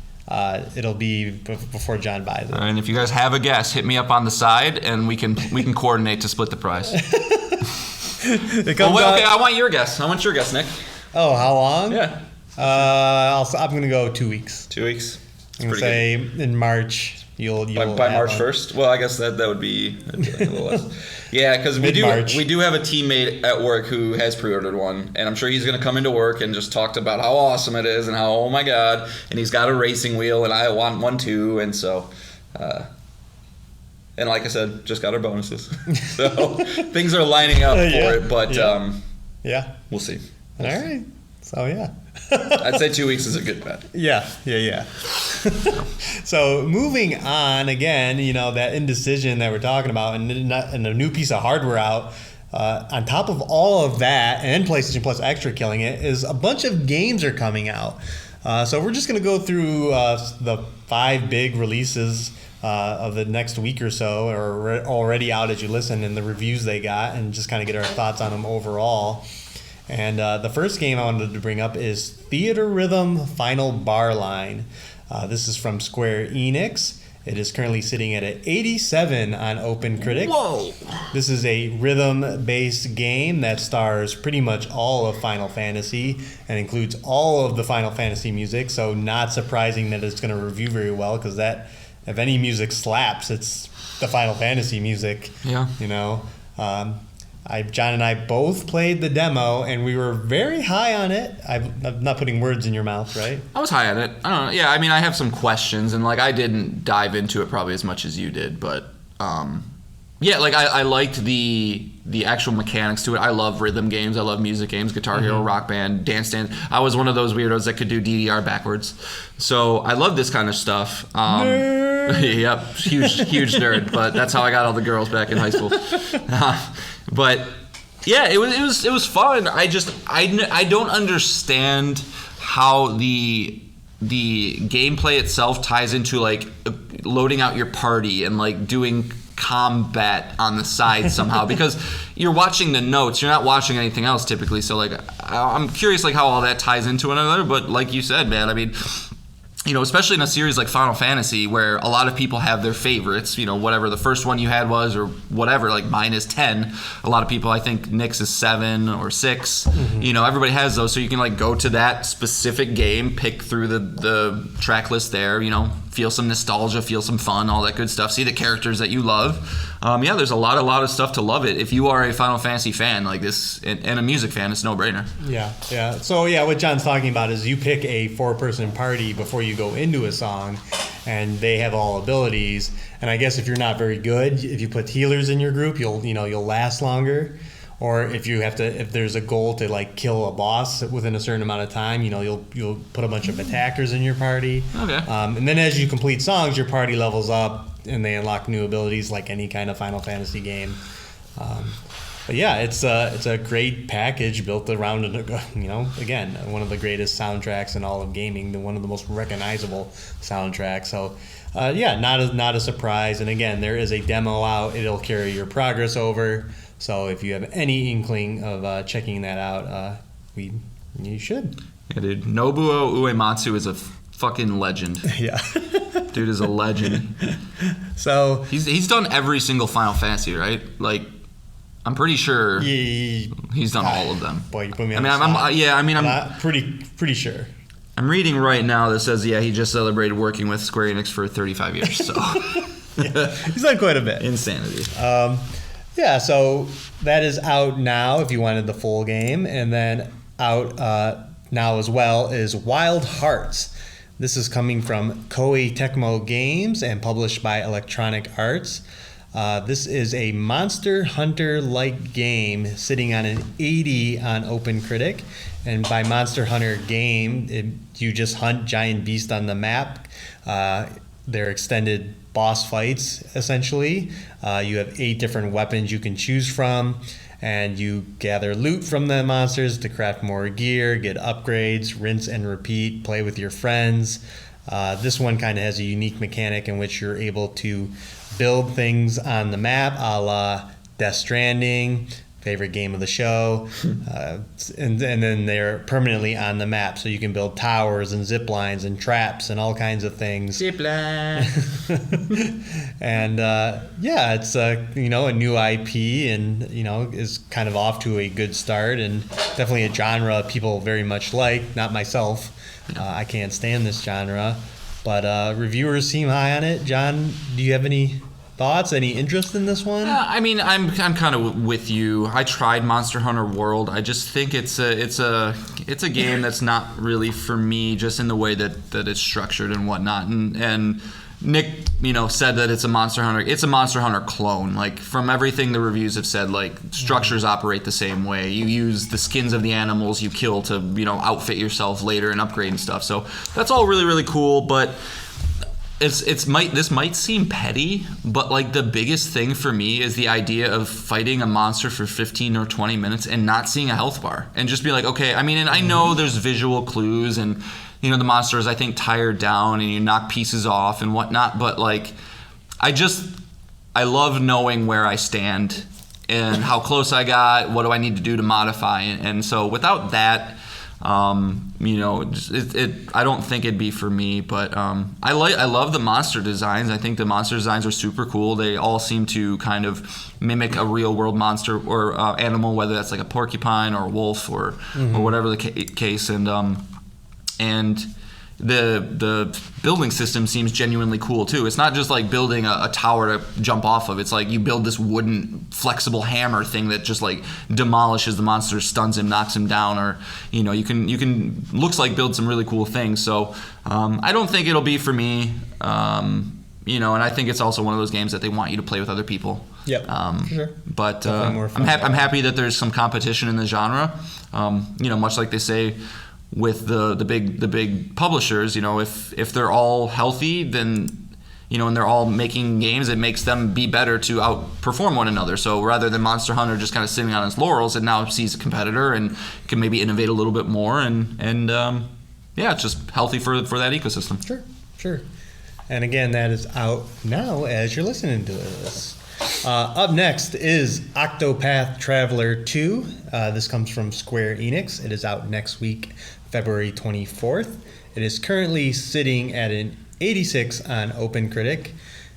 it'll be before John buys it? And if you guys have a guess, hit me up on the side, and we can coordinate to split the price. I want your guess. Nick. Oh, how long? Yeah. I'm going to go 2 weeks. 2 weeks. I'm going to say in March. You'll by March 1st. Well, I guess that would be a little less. Yeah, because we do have a teammate at work who has pre-ordered one, and I'm sure he's going to come into work and just talk about how awesome it is and how, oh my god, and he's got a racing wheel and I want one too, and so and like I said, just got our bonuses, so things are lining up for it, but we'll see. All right, so yeah. I'd say 2 weeks is a good bet. Yeah. So moving on again, that indecision that we're talking about, and a new piece of hardware out. On top of all of that, and PlayStation Plus Extra killing it, is a bunch of games are coming out. So we're just going to go through the 5 big releases of the next week or so, or already out as you listen, and the reviews they got, and just kind of get our thoughts on them overall. And the first game I wanted to bring up is Theatrhythm Final Bar Line. This is from Square Enix. It is currently sitting at an 87 on OpenCritic. Whoa! This is a rhythm-based game that stars pretty much all of Final Fantasy and includes all of the Final Fantasy music, so not surprising that it's going to review very well, because that, if any music slaps, it's the Final Fantasy music. Yeah. You know? John and I both played the demo, and we were very high on it. I'm not putting words in your mouth, right? I was high on it. I don't know. Yeah, I mean, I have some questions, and like I didn't dive into it probably as much as you did, but yeah, like I liked the actual mechanics to it. I love rhythm games. I love music games, Guitar Hero, Rock Band, Dance Dance. I was one of those weirdos that could do DDR backwards. So I love this kind of stuff. Yep, huge nerd, but that's how I got all the girls back in high school. But yeah, it was fun. I don't understand how the gameplay itself ties into like loading out your party and like doing combat on the side somehow, because you're watching the notes, you're not watching anything else typically. So like I'm curious like how all that ties into one another. But like you said, man, I mean, you know, especially in a series like Final Fantasy where a lot of people have their favorites, you know, whatever the first one you had was or whatever, like mine is 10. A lot of people, I think Nick's is 7 or 6. You know, everybody has those, so you can like go to that specific game, pick through the track list there, you know, feel some nostalgia, feel some fun, all that good stuff, see the characters that you love. Yeah, there's a lot of stuff to love it. If you are a Final Fantasy fan like this and a music fan, it's no brainer. Yeah. So yeah, what John's talking about is you pick a 4-person party before you go into a song, and they have all abilities. And I guess if you're not very good, if you put healers in your group, you'll last longer. Or if there's a goal to like kill a boss within a certain amount of time, you know, you'll put a bunch of attackers in your party. Okay. And then as you complete songs, your party levels up and they unlock new abilities like any kind of Final Fantasy game. But yeah, it's a great package built around, you know, again, one of the greatest soundtracks in all of gaming, one of the most recognizable soundtracks. So yeah, not a surprise. And again, there is a demo out. It'll carry your progress over. So if you have any inkling of checking that out, you should. Yeah, dude. Nobuo Uematsu is a fucking legend. Yeah. Dude is a legend. So he's done every single Final Fantasy, right? Like, I'm pretty sure he's done all of them. Boy, you put me on the spot. I'm pretty sure. I'm reading right now that says, yeah, he just celebrated working with Square Enix for 35 years. So yeah, he's done quite a bit. Insanity. Yeah, so that is out now if you wanted the full game. And then out now as well is Wild Hearts. This is coming from Koei Tecmo Games and published by Electronic Arts. This is a Monster Hunter-like game sitting on an 80 on OpenCritic. And by Monster Hunter game, you just hunt giant beasts on the map. They're extended boss fights, essentially. You have 8 different weapons you can choose from, and you gather loot from the monsters to craft more gear, get upgrades, rinse and repeat, play with your friends. This one kind of has a unique mechanic in which you're able to build things on the map, a la Death Stranding, favorite game of the show, and then they're permanently on the map, so you can build towers and zip lines and traps and all kinds of things. Zip line. And yeah, it's a new IP, and is kind of off to a good start, and definitely a genre people very much like. Not myself. I can't stand this genre, but reviewers seem high on it. John, do you have any thoughts? Any interest in this one? I mean, I'm kind of with you. I tried Monster Hunter World. I just think it's a game that's not really for me, just in the way that it's structured and whatnot. And Nick, said that it's a Monster Hunter. It's a Monster Hunter clone. Like, from everything the reviews have said, like, structures operate the same way. You use the skins of the animals you kill to outfit yourself later and upgrade and stuff. So that's all really, really cool. But this might seem petty, but like the biggest thing for me is the idea of fighting a monster for 15 or 20 minutes and not seeing a health bar, and just be like, okay. I mean, and I know there's visual clues, and the monster is, I think, tired down, and you knock pieces off and whatnot, but like, I love knowing where I stand and how close I got, what do I need to do to modify, and so without that, I don't think it'd be for me, but I love the monster designs. I think the monster designs are super cool. They all seem to kind of mimic a real world monster or animal, whether that's like a porcupine or a wolf or whatever the case. And the building system seems genuinely cool too. It's not just like building a tower to jump off of. It's like you build this wooden flexible hammer thing that just like demolishes the monster, stuns him, knocks him down, or you can looks like build some really cool things. So I don't think it'll be for me. And I think it's also one of those games that they want you to play with other people. Yep. Sure. But I'm happy that there's some competition in the genre. Much like they say with the big publishers, if they're all healthy, then and they're all making games, it makes them be better to outperform one another. So rather than Monster Hunter just kind of sitting on its laurels, it now sees a competitor and can maybe innovate a little bit more, and it's just healthy for that ecosystem. Sure. And again, that is out now as you're listening to this. Up next is Octopath Traveler 2. This comes from Square Enix. It is out next week, February 24th. It is currently sitting at an 86 on OpenCritic.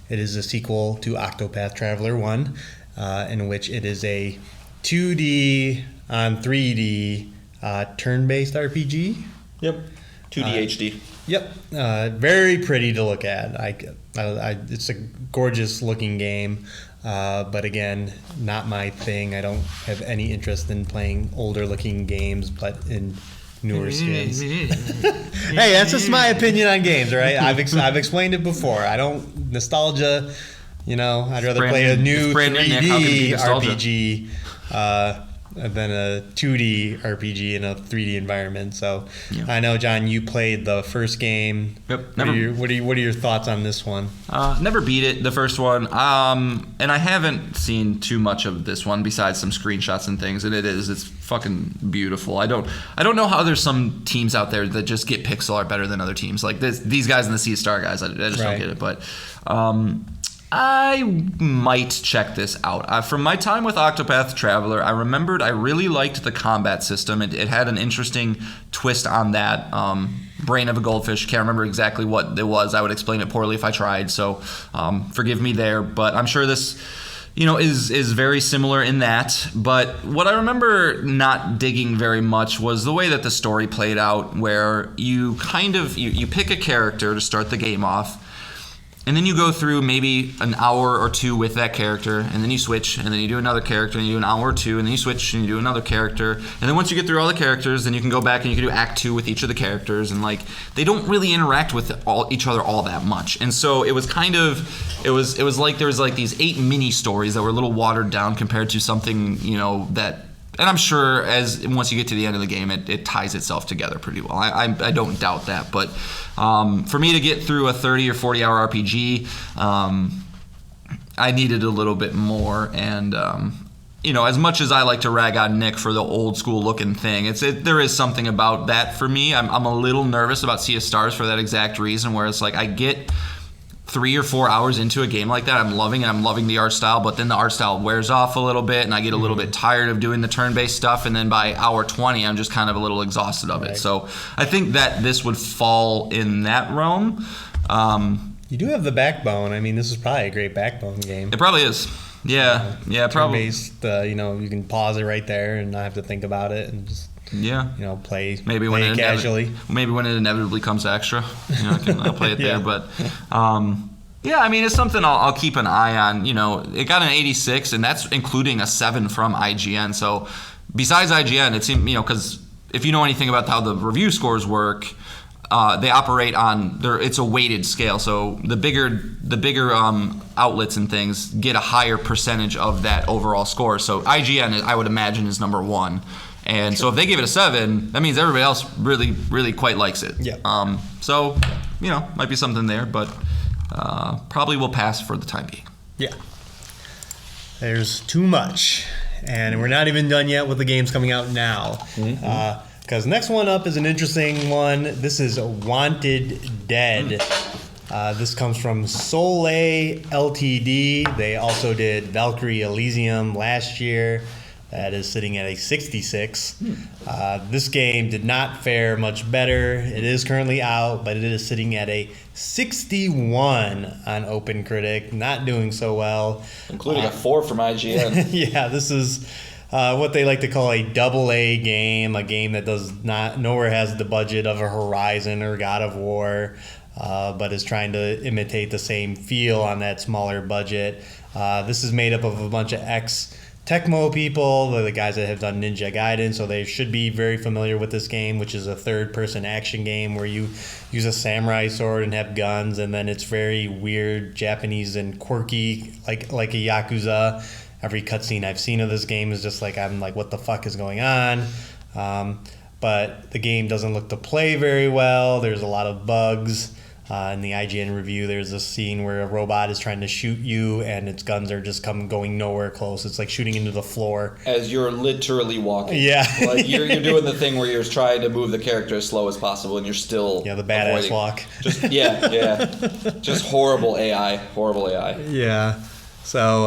It is a sequel to Octopath Traveler 1, in which it is a 2D on 3D turn-based RPG. Yep. 2D HD. Yep. Very pretty to look at. It's a gorgeous looking game. But again, not my thing. I don't have any interest in playing older looking games, but in newer skins. Hey, that's just my opinion on games, all right? I've explained it before. I don't nostalgia. I'd rather play a new 3D RPG than a 2D RPG in a 3D environment. So I know, John, you played the first game. Yep. What are your thoughts on this one? Never beat it, the first one. And I haven't seen too much of this one besides some screenshots and things. And it's fucking beautiful. I don't know how there's some teams out there that just get pixel art better than other teams. Like these guys in the Sea Star guys, I just don't get it. But I might check this out. From my time with Octopath Traveler, I remembered I really liked the combat system. It had an interesting twist on that. Brain of a goldfish. Can't remember exactly what it was. I would explain it poorly if I tried, so forgive me there. But I'm sure this is very similar in that. But what I remember not digging very much was the way that the story played out, where you kind of you pick a character to start the game off. And then you go through maybe an hour or two with that character, and then you switch, and then you do another character, and you do an hour or two, and then you switch, and you do another character. And then once you get through all the characters, then you can go back and you can do Act 2 with each of the characters, and they don't really interact with each other all that much. And so it was kind of, it was like there was these 8 mini stories that were a little watered down compared to something, that. And I'm sure once you get to the end of the game, it ties itself together pretty well. I don't doubt that. But for me to get through a 30 or 40 hour RPG, I needed a little bit more. And as much as I like to rag on Nick for the old school looking thing, there is something about that for me. I'm a little nervous about Sea of Stars for that exact reason, where it's like I get 3 or 4 hours into a game like that, I'm loving the art style, but then the art style wears off a little bit, and I get a little bit tired of doing the turn-based stuff, and then by hour 20, I'm just kind of a little exhausted of it. So I think that this would fall in that realm. You do have the backbone. I mean, this is probably a great backbone game. It probably is. Yeah, probably. Turn-based, you can pause it right there and not have to think about it, and just play it casually. Maybe when it inevitably comes extra, I'll play it there. But it's something I'll keep an eye on. It got an 86, and that's including a 7 from IGN. So besides IGN, it seemed because if you know anything about how the review scores work, they operate on it's a weighted scale. So the bigger outlets and things get a higher percentage of that overall score. So IGN, I would imagine, is number 1. And so if they give it a 7, that means everybody else really, really quite likes it. Yeah. So, might be something there, but probably will pass for the time being. Yeah. There's too much. And we're not even done yet with the games coming out now. Because next one up is an interesting one. This is Wanted Dead. This comes from Soleil Ltd. They also did Valkyrie Elysium last year. That is sitting at a 66. This game did not fare much better. It is currently out, but it is sitting at a 61 on OpenCritic. Not doing so well. Including a 4 from IGN. Yeah, this is what they like to call a AA game, a game that nowhere has the budget of a Horizon or God of War, but is trying to imitate the same feel on that smaller budget. This is made up of a bunch of Tecmo people, the guys that have done Ninja Gaiden, so they should be very familiar with this game, which is a third-person action game where you use a samurai sword and have guns, and then it's very weird, Japanese and quirky, like a Yakuza. Every cutscene I've seen of this game is just like, I'm like, what the fuck is going on? But the game doesn't look to play very well. There's a lot of bugs. In the IGN review, there's a scene where a robot is trying to shoot you, and its guns are just going nowhere close. It's like shooting into the floor. As you're literally walking. Yeah. Like you're doing the thing where you're trying to move the character as slow as possible, and you're still the badass walk. Just horrible AI. Horrible AI. Yeah. So,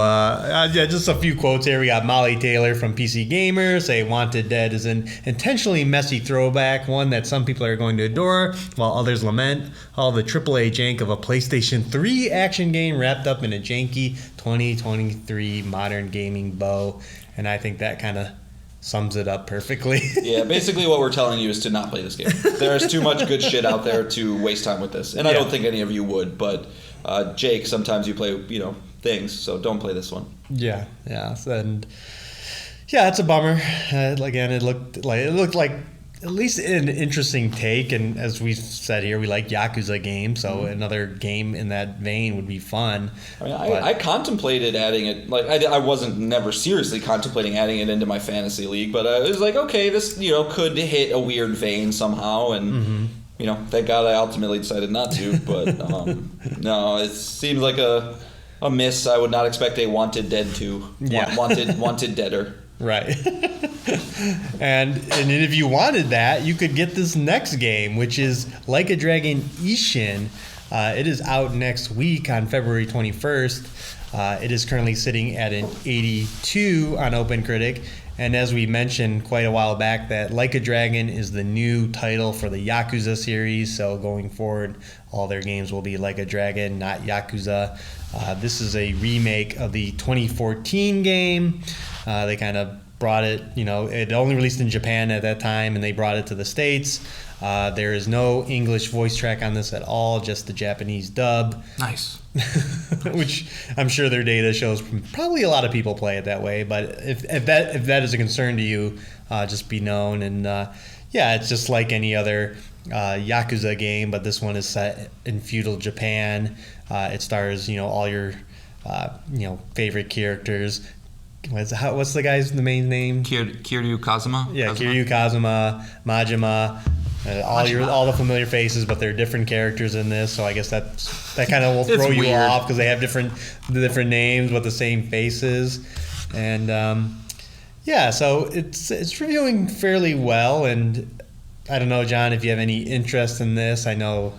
just a few quotes here. We got Molly Taylor from PC Gamer say Wanted Dead is an intentionally messy throwback, one that some people are going to adore, while others lament. All the AAA jank of a PlayStation 3 action game wrapped up in a janky 2023 modern gaming bow. And I think that kind of sums it up perfectly. Yeah, basically what we're telling you is to not play this game. There's too much good shit out there to waste time with this. And I don't think any of you would, but Jake, sometimes you play, things, so don't play this one. Yeah, and it's a bummer. Again, it looked like at least an interesting take, and as we said here, we like Yakuza games, so another game in that vein would be fun. I mean, I contemplated adding it, like I wasn't never seriously contemplating adding it into my fantasy league, but it was like, okay, this could hit a weird vein somehow, and thank God I ultimately decided not to. But no, it seems like a miss. I would not expect a Wanted Dead 2. Yeah. Wanted Deader. Right. and if you wanted that, you could get this next game, which is Like a Dragon Ishin. It is out next week on February 21st. It is currently sitting at an 82 on OpenCritic. And as we mentioned quite a while back, that Like a Dragon is the new title for the Yakuza series. So going forward, all their games will be Like a Dragon, not Yakuza. This is a remake of the 2014 game. They kind of brought it, it only released in Japan at that time, and they brought it to the States. There is no English voice track on this at all, just the Japanese dub. Nice. Which I'm sure their data shows probably a lot of people play it that way. But if that is a concern to you, just be known. And it's just like any other Yakuza game, but this one is set in feudal Japan. It stars all your favorite characters. What's the main name? Kiryu Kazuma. Yeah, Kiryu Kazuma, Majima. All the familiar faces, but they're different characters in this, so I guess that kind of will throw you off because they have different names but the same faces, and so it's reviewing fairly well. And I don't know, John, if you have any interest in this. I know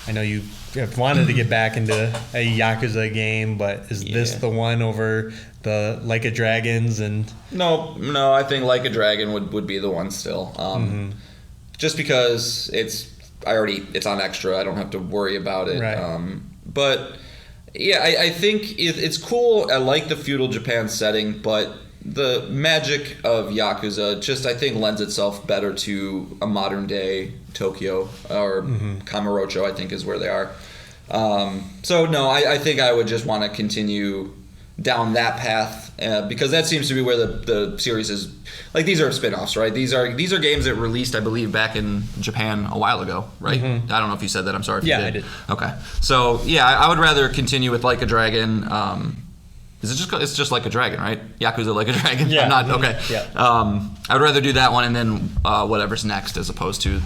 you have wanted to get back into a Yakuza game, but is this the one over the Like a Dragons? And no, I think Like a Dragon would be the one still. Just because it's on extra, I don't have to worry about it. Right. But yeah, I think it's cool. I like the feudal Japan setting, but the magic of Yakuza just, I think, lends itself better to a modern day Tokyo, or Kamurocho, I think is where they are. So no, I think I would just want to continue down that path, because that seems to be where the series is. Like, these are spin-offs, right? These are games that released, I believe, back in Japan a while ago, right? I don't know if you said that. I'm sorry if you did. I did. Okay. So yeah, I would rather continue with Like a Dragon. It's just Like a Dragon, right? Yakuza Like a Dragon. Yeah. I'm not okay. Yeah. I'd rather do that one and then whatever's next, as opposed to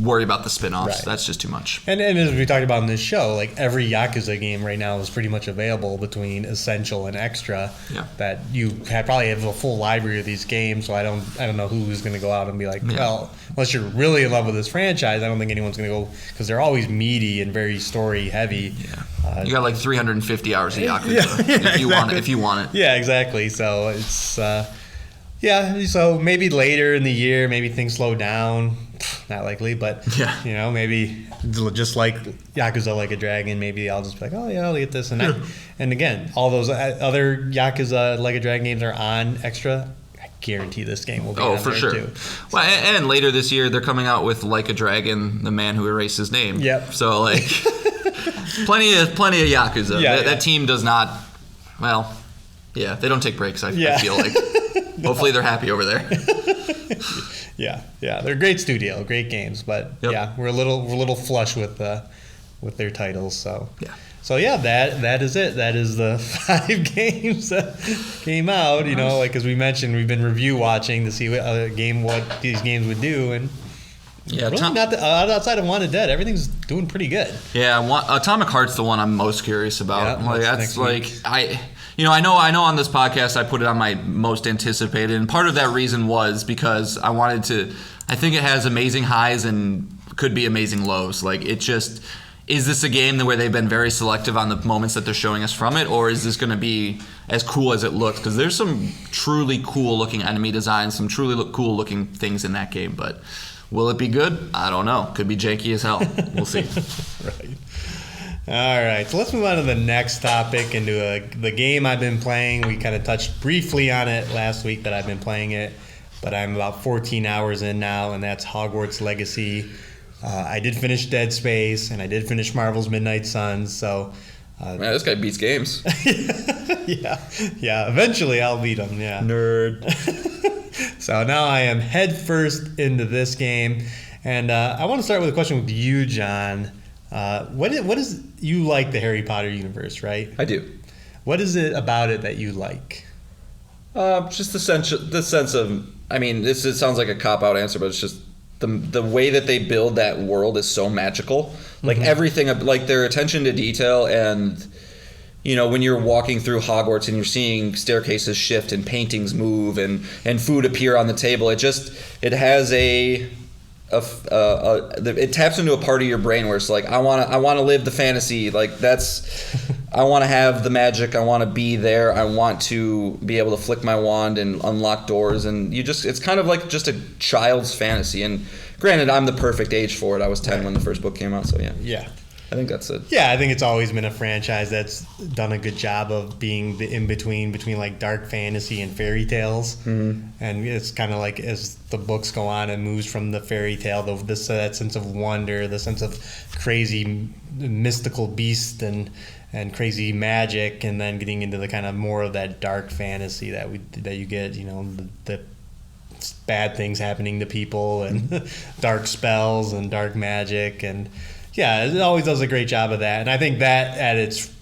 worry about the spin-offs. Right. That's just too much. And as we talked about in this show, like, every Yakuza game right now is pretty much available between Essential and Extra. Yeah. That you probably have a full library of these games, so I don't know who's going to go out and be like, well, unless you're really in love with this franchise, I don't think anyone's going to go, because they're always meaty and very story heavy. Yeah. You got like 350 hours of Yakuza if you want it. Yeah, exactly. So it's Yeah, so maybe later in the year, maybe things slow down. Not likely, but maybe just like Yakuza Like a Dragon, maybe I'll just be like, oh yeah, I'll get this. And again, all those other Yakuza Like a Dragon games are on extra. I guarantee this game will be on for there sure. too. Well, and later this year, they're coming out with Like a Dragon, The Man Who Erased His Name. Yep. So like, plenty of Yakuza. That team does not. Well, yeah, they don't take breaks. I feel like. Hopefully they're happy over there. Yeah, they're a great studio, great games, but we're a little flush with their titles. So that is it. That is the 5 games that came out. Like as we mentioned, we've been review watching to see what these games would do, and really not outside of Wanted Dead, everything's doing pretty good. Yeah, Atomic Heart's the one I'm most curious about. I know on this podcast I put it on my most anticipated, and part of that reason was because I think it has amazing highs and could be amazing lows. Like, it just, is this a game where they've been very selective on the moments that they're showing us from it, or is this going to be as cool as it looks? Because there's some truly cool looking enemy designs, some truly cool looking things in that game, but will it be good? I don't know. Could be janky as hell. We'll see. Right. All right, so let's move on to the next topic, into the game I've been playing. We kind of touched briefly on it last week that I've been playing it, but I'm about 14 hours in now, and that's Hogwarts Legacy. I did finish Dead Space, and I did finish Marvel's Midnight Suns, so... Man, this guy beats games. Yeah, eventually I'll beat him, yeah. Nerd. So now I am head first into this game, and I want to start with a question with you, John. What is you like the Harry Potter universe, right? I do. What is it about it that you like? Just the sense of. I mean, it sounds like a cop-out answer, but it's just the way that they build that world is so magical. Like everything, like their attention to detail, and when you're walking through Hogwarts and you're seeing staircases shift and paintings move and food appear on the table, it has it taps into a part of your brain where it's like, I want to live the fantasy, like I want to have the magic, I want to be there, I want to be able to flick my wand and unlock doors, and it's kind of like just a child's fantasy. And granted, I'm the perfect age for it. I was 10 when the first book came out, so yeah. I think that's it. Yeah, I think it's always been a franchise that's done a good job of being the in-between between like dark fantasy and fairy tales. Mm-hmm. And it's kind of like as the books go on, it moves from the fairy tale, that sense of wonder, the sense of crazy mystical beast and crazy magic, and then getting into the kind of more of that dark fantasy that you get, the bad things happening to people and dark spells and dark magic, and yeah, it always does a great job of that. And I think that at its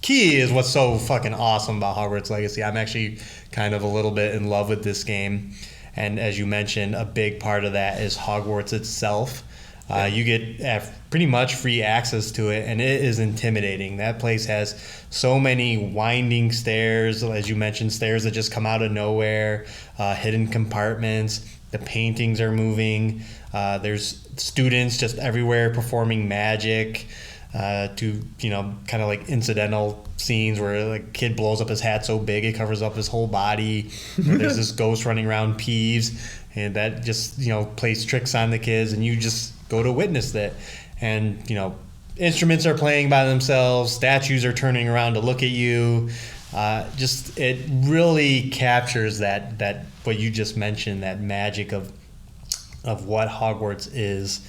key is what's so fucking awesome about Hogwarts Legacy. I'm actually kind of a little bit in love with this game. And as you mentioned, a big part of that is Hogwarts itself. You get pretty much free access to it, and it is intimidating. That place has so many winding stairs, as you mentioned, stairs that just come out of nowhere, hidden compartments. The paintings are moving. There's students just everywhere performing magic to, kind of like incidental scenes where a kid blows up his hat so big it covers up his whole body. There's this ghost running around Peeves, and that just, plays tricks on the kids, and you just go to witness that. And, instruments are playing by themselves. Statues are turning around to look at you. It really captures that what you just mentioned, that magic of what Hogwarts is.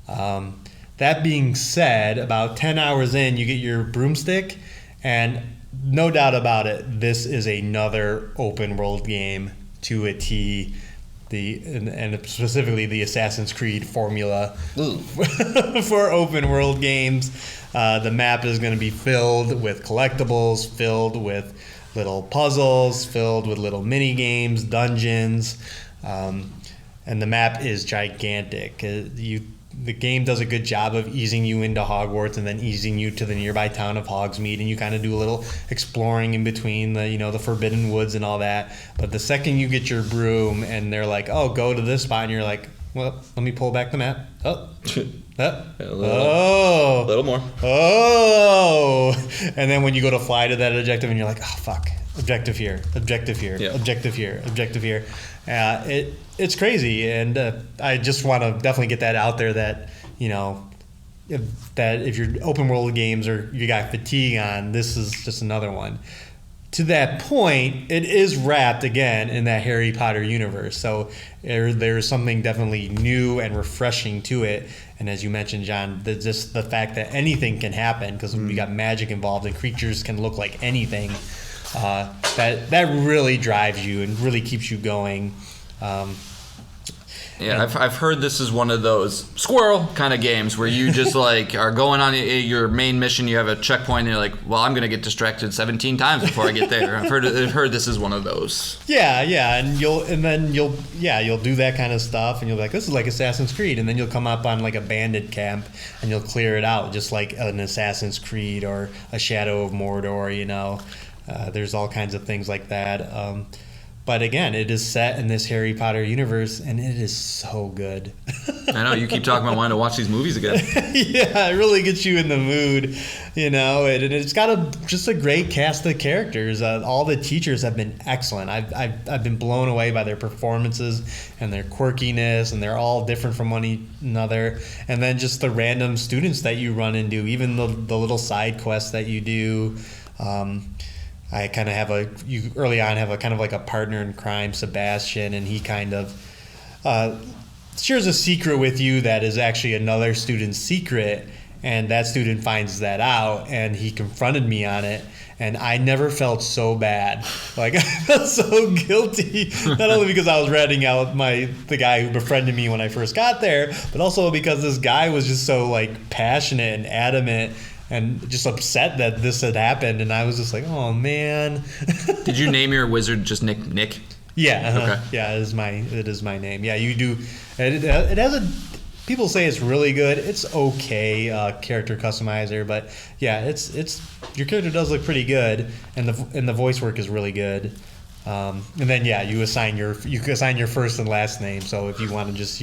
That being said, about 10 hours in, you get your broomstick, and no doubt about it, this is another open world game to a T. And specifically the Assassin's Creed formula for open world games. The map is going to be filled with collectibles, filled with little puzzles, filled with little mini games, dungeons, and the map is gigantic. The game does a good job of easing you into Hogwarts and then easing you to the nearby town of Hogsmeade, and you kind of do a little exploring in between the Forbidden Woods and all that. But the second you get your broom and they're like, oh, go to this spot, and you're like, well, let me pull back the map. A little more. Oh. And then when you go to fly to that objective and you're like, oh, fuck, objective here, objective here, Yeah. objective here, objective here. It's crazy, and I just want to definitely get that out there that, you know, if your open world games or you got fatigue on, this is just another one. To that point, it is wrapped again in that Harry Potter universe. So there's something definitely new and refreshing to it. And as you mentioned, John, just the fact that anything can happen because we got magic involved and creatures can look like anything. That really drives you and really keeps you going. Yeah, I've heard this is one of those squirrel kind of games where you just like are going on your main mission. You have a checkpoint, and you're like, "Well, I'm gonna get distracted 17 times before I get there." I've heard this is one of those. Yeah, and you'll do that kind of stuff, and you'll be like, "This is like Assassin's Creed," and then you'll come up on like a bandit camp, and you'll clear it out just like an Assassin's Creed or a Shadow of Mordor. You know, there's all kinds of things like that. But again, it is set in this Harry Potter universe, and it is so good. I know, you keep talking about wanting to watch these movies again. Yeah, it really gets you in the mood, you know. And it's got just a great cast of characters. All the teachers have been excellent. I've been blown away by their performances and their quirkiness, and they're all different from one another. And then just the random students that you run into, even the little side quests that you do. I kind of early on have a kind of like a partner in crime, Sebastian, and he kind of shares a secret with you that is actually another student's secret, and that student finds that out, and he confronted me on it, and I never felt so bad. Like, I felt so guilty, not only because I was ratting out the guy who befriended me when I first got there, but also because this guy was just so like passionate and adamant and just upset that this had happened, and I was just like, oh man. Did you name your wizard just Nick? Yeah. Okay. Yeah, it is my name. Yeah, you do. It has people say it's really good. It's okay, character customizer, but yeah, it's your character does look pretty good, and the voice work is really good. And then you assign your first and last name. So if you want to just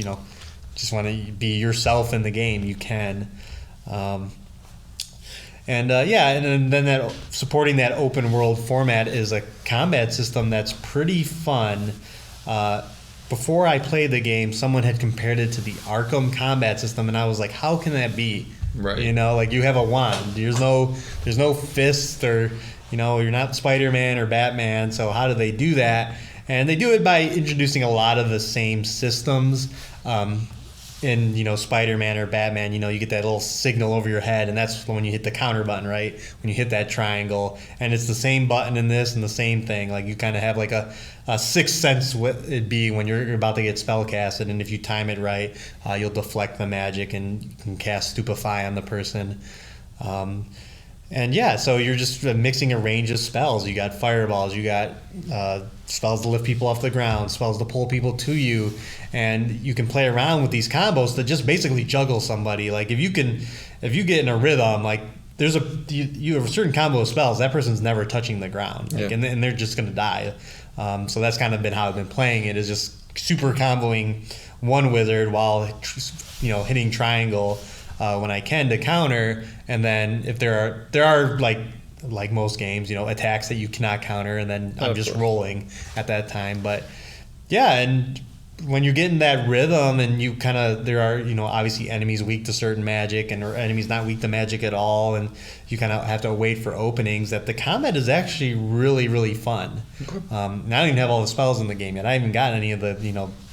want to be yourself in the game, you can. And then that supporting that open world format is a combat system that's pretty fun. Before I played the game, someone had compared it to the Arkham combat system, and I was like, how can that be? Right. You know, like you have a wand. There's no fist, or you're not Spider-Man or Batman. So how do they do that? And they do it by introducing a lot of the same systems. In Spider-Man or Batman, you get that little signal over your head, and that's when you hit the counter button, right? When you hit that triangle, and it's the same button in this and the same thing. Like you kind of have like a sixth sense what it'd be when you're about to get spellcasted, and if you time it right, you'll deflect the magic and you can cast Stupefy on the person. So you're just mixing a range of spells. You got fireballs, you got spells to lift people off the ground, spells to pull people to you, and you can play around with these combos to just basically juggle somebody. Like if you get in a rhythm, like you have a certain combo of spells, that person's never touching the ground, and they're just gonna die. So that's kind of been how I've been playing it, is just super comboing one wizard while hitting triangle when I can to counter, and then if there are like most games, attacks that you cannot counter, and then I'm just rolling at that time. But yeah, and when you get in that rhythm, and there are obviously enemies weak to certain magic, or enemies not weak to magic at all, and you kind of have to wait for openings. That the combat is actually really, really fun. I don't even have all the spells in the game yet. I haven't got any of the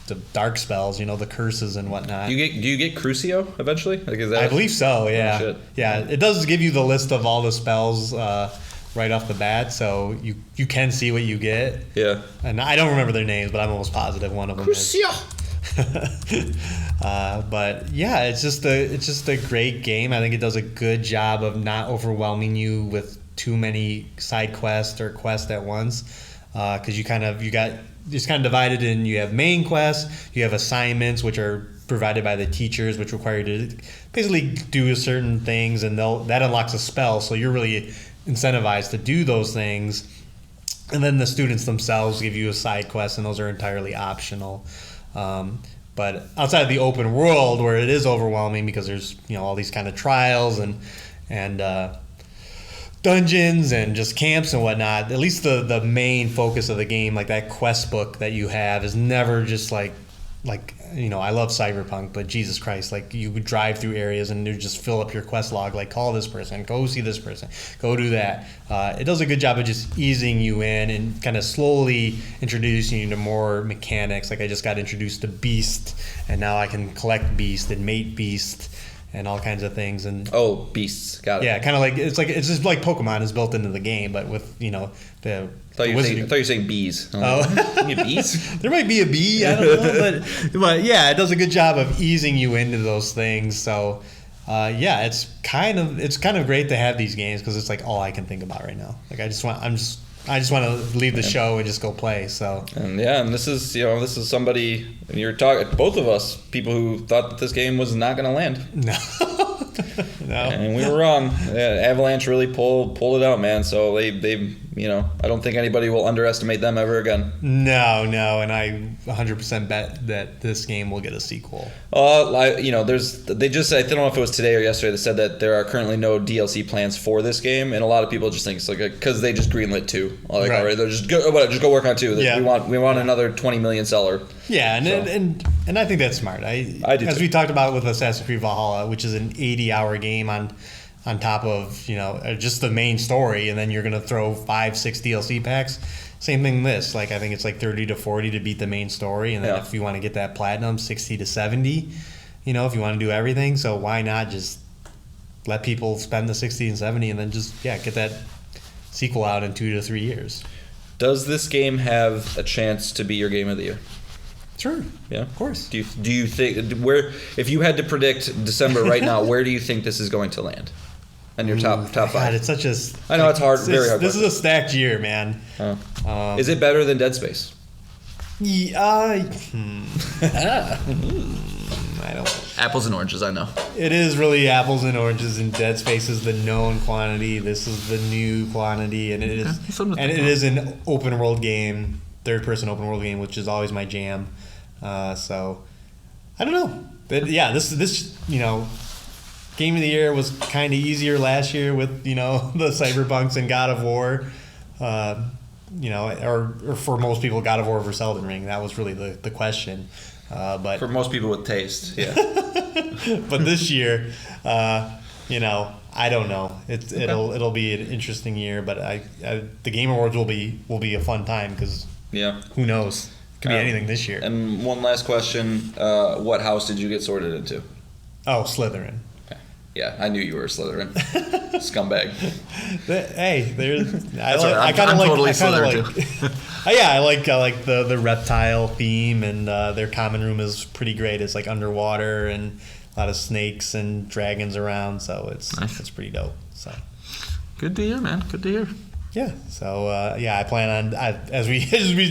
the dark spells, the curses and whatnot. Do you get Crucio eventually? Like, I believe so, yeah. Oh, shit. Yeah, it does give you the list of all the spells right off the bat, so you can see what you get. Yeah. And I don't remember their names, but I'm almost positive one of them Crucio! is. But yeah, it's just a great game. I think it does a good job of not overwhelming you with too many side quests or quests at once, because it's kind of divided in, you have main quests, you have assignments, which are provided by the teachers, which require you to basically do certain things, and that unlocks a spell, so you're really incentivized to do those things. And then the students themselves give you a side quest, and those are entirely optional. But outside of the open world, where it is overwhelming because there's all these kind of trials and dungeons and just camps and whatnot. At least the main focus of the game, like that quest book that you have, is never just like I love Cyberpunk, but Jesus Christ, like you would drive through areas and you just fill up your quest log, like call this person, go see this person, go do that. It does a good job of just easing you in and kind of slowly introducing you to more mechanics. Like I just got introduced to Beast, and now I can collect Beast and mate Beast and all kinds of things. And beasts, got it. yeah, kind of like it's just like Pokemon is built into the game, but with the I thought you were saying bees. Oh. You bees? There might be a bee, I don't know, but yeah, it does a good job of easing you into those things. So yeah, it's kind of great to have these games because it's like all I can think about right now. Like I just want to leave the show and just go play. So and this is somebody, and you're talking, both of us, people who thought that this game was not going to land. No. No. And we were wrong. Yeah, Avalanche really pulled it out, man. So they I don't think anybody will underestimate them ever again. No, and I 100% bet that this game will get a sequel. I don't know if it was today or yesterday, they said that there are currently no DLC plans for this game, and a lot of people just think it's like because they just greenlit 2. Like, right. All right, they'll just go work on 2. Yeah. We want another 20 million seller. Yeah, and I think that's smart. I do as too. we talked about with Assassin's Creed Valhalla, which is an 80-hour game on top of just the main story, and then you're gonna throw 5-6 DLC packs. Same thing this. Like I think it's like 30 to 40 to beat the main story, and then if you want to get that platinum, 60 to 70. If you want to do everything, so why not just let people spend the 60 and 70, and then just get that sequel out in 2 to 3 years. Does this game have a chance to be your game of the year? Sure. Yeah, of course. Do you think if you had to predict December right now, where do you think this is going to land? And your top 5. God, it's such a. I know it's hard, very hard. This is a stacked year, man. Is it better than Dead Space? I don't. Apples and oranges, I know. It is really apples and oranges, and Dead Space is the known quantity. This is the new quantity, and it is an open world game, third person open world game, which is always my jam. So I don't know. But yeah, this game of the year was kind of easier last year with the Cyberpunks and God of War. Or for most people, God of War versus Elden Ring. That was really the question. But for most people with taste, yeah. But this year, I don't know. It'll be an interesting year. But the Game Awards will be a fun time because who knows? It could be anything this year. And one last question: what house did you get sorted into? Oh, Slytherin. Yeah, I knew you were a Slytherin. Scumbag. Hey, I kind of like. I like the reptile theme, and their common room is pretty great. It's like underwater and a lot of snakes and dragons around, so it's nice. It's pretty dope. So good to hear, man. Good to hear. Yeah. So I plan on as we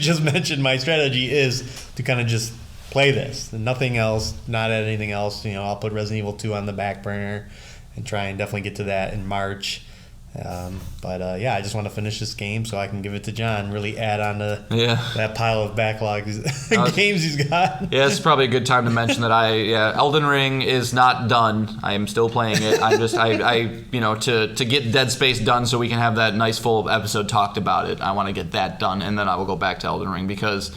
just mentioned, my strategy is to kind of just play this and nothing else, not add anything else. I'll put Resident Evil 2 on the back burner and try and definitely get to that in March. I just want to finish this game so I can give it to John, really add on to that pile of backlog games he's got. Yeah, it's probably a good time to mention that Elden Ring is not done. I am still playing it. I'm just to get Dead Space done so we can have that nice full episode talked about it. I want to get that done, and then I will go back to Elden Ring because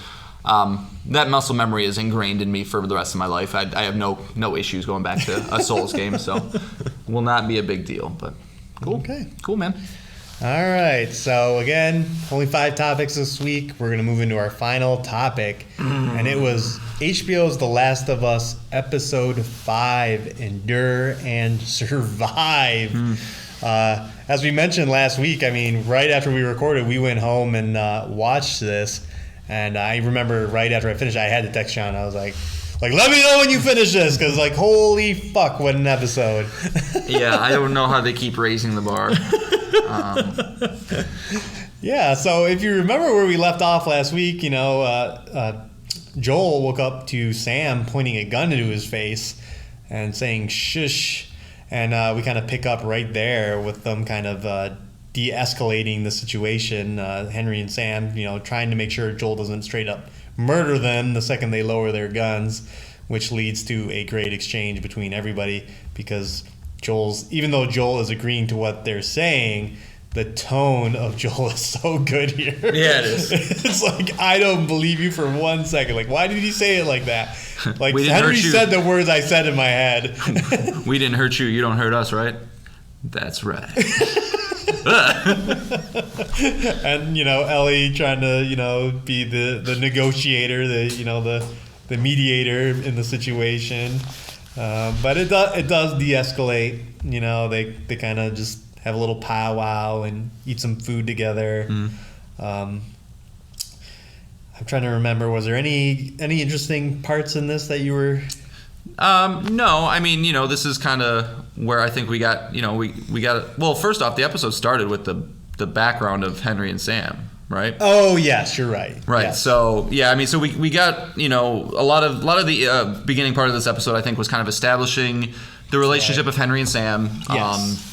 that muscle memory is ingrained in me for the rest of my life. I have no issues going back to a Souls game, so will not be a big deal. But cool. Okay. Cool, man. All right. So again, only 5 topics this week. We're going to move into our final topic, and it was HBO's The Last of Us Episode 5, Endure and Survive. As we mentioned last week, right after we recorded, we went home and watched this. And I remember right after I finished, I had to text Sean. I was like, let me know when you finish this, because holy fuck, what an episode. Yeah, I don't know how they keep raising the bar. Yeah, so if you remember where we left off last week, Joel woke up to Sam pointing a gun into his face and saying shush, and we kind of pick up right there with them kind of de-escalating the situation. Henry and Sam, trying to make sure Joel doesn't straight up murder them the second they lower their guns, which leads to a great exchange between everybody because even though Joel is agreeing to what they're saying, the tone of Joel is so good here. Yeah, it is. It's like, I don't believe you for 1 second. Like, why did he say it like that? Like, We didn't Henry hurt you. said the words I said in my head. We didn't hurt you. You don't hurt us, right? That's right. And, Ellie trying to, be the negotiator, the mediator in the situation. But it does de-escalate. They kind of just have a little powwow and eat some food together. I'm trying to remember, was there any interesting parts in this that you were... No, I mean, this is kind of where I think we got, we got. Well, first off, the episode started with the background of Henry and Sam, right? Oh yes, you're right. Right. Yes. So yeah, I mean, so we got a lot of the beginning part of this episode I think was kind of establishing the relationship of Henry and Sam. Yes.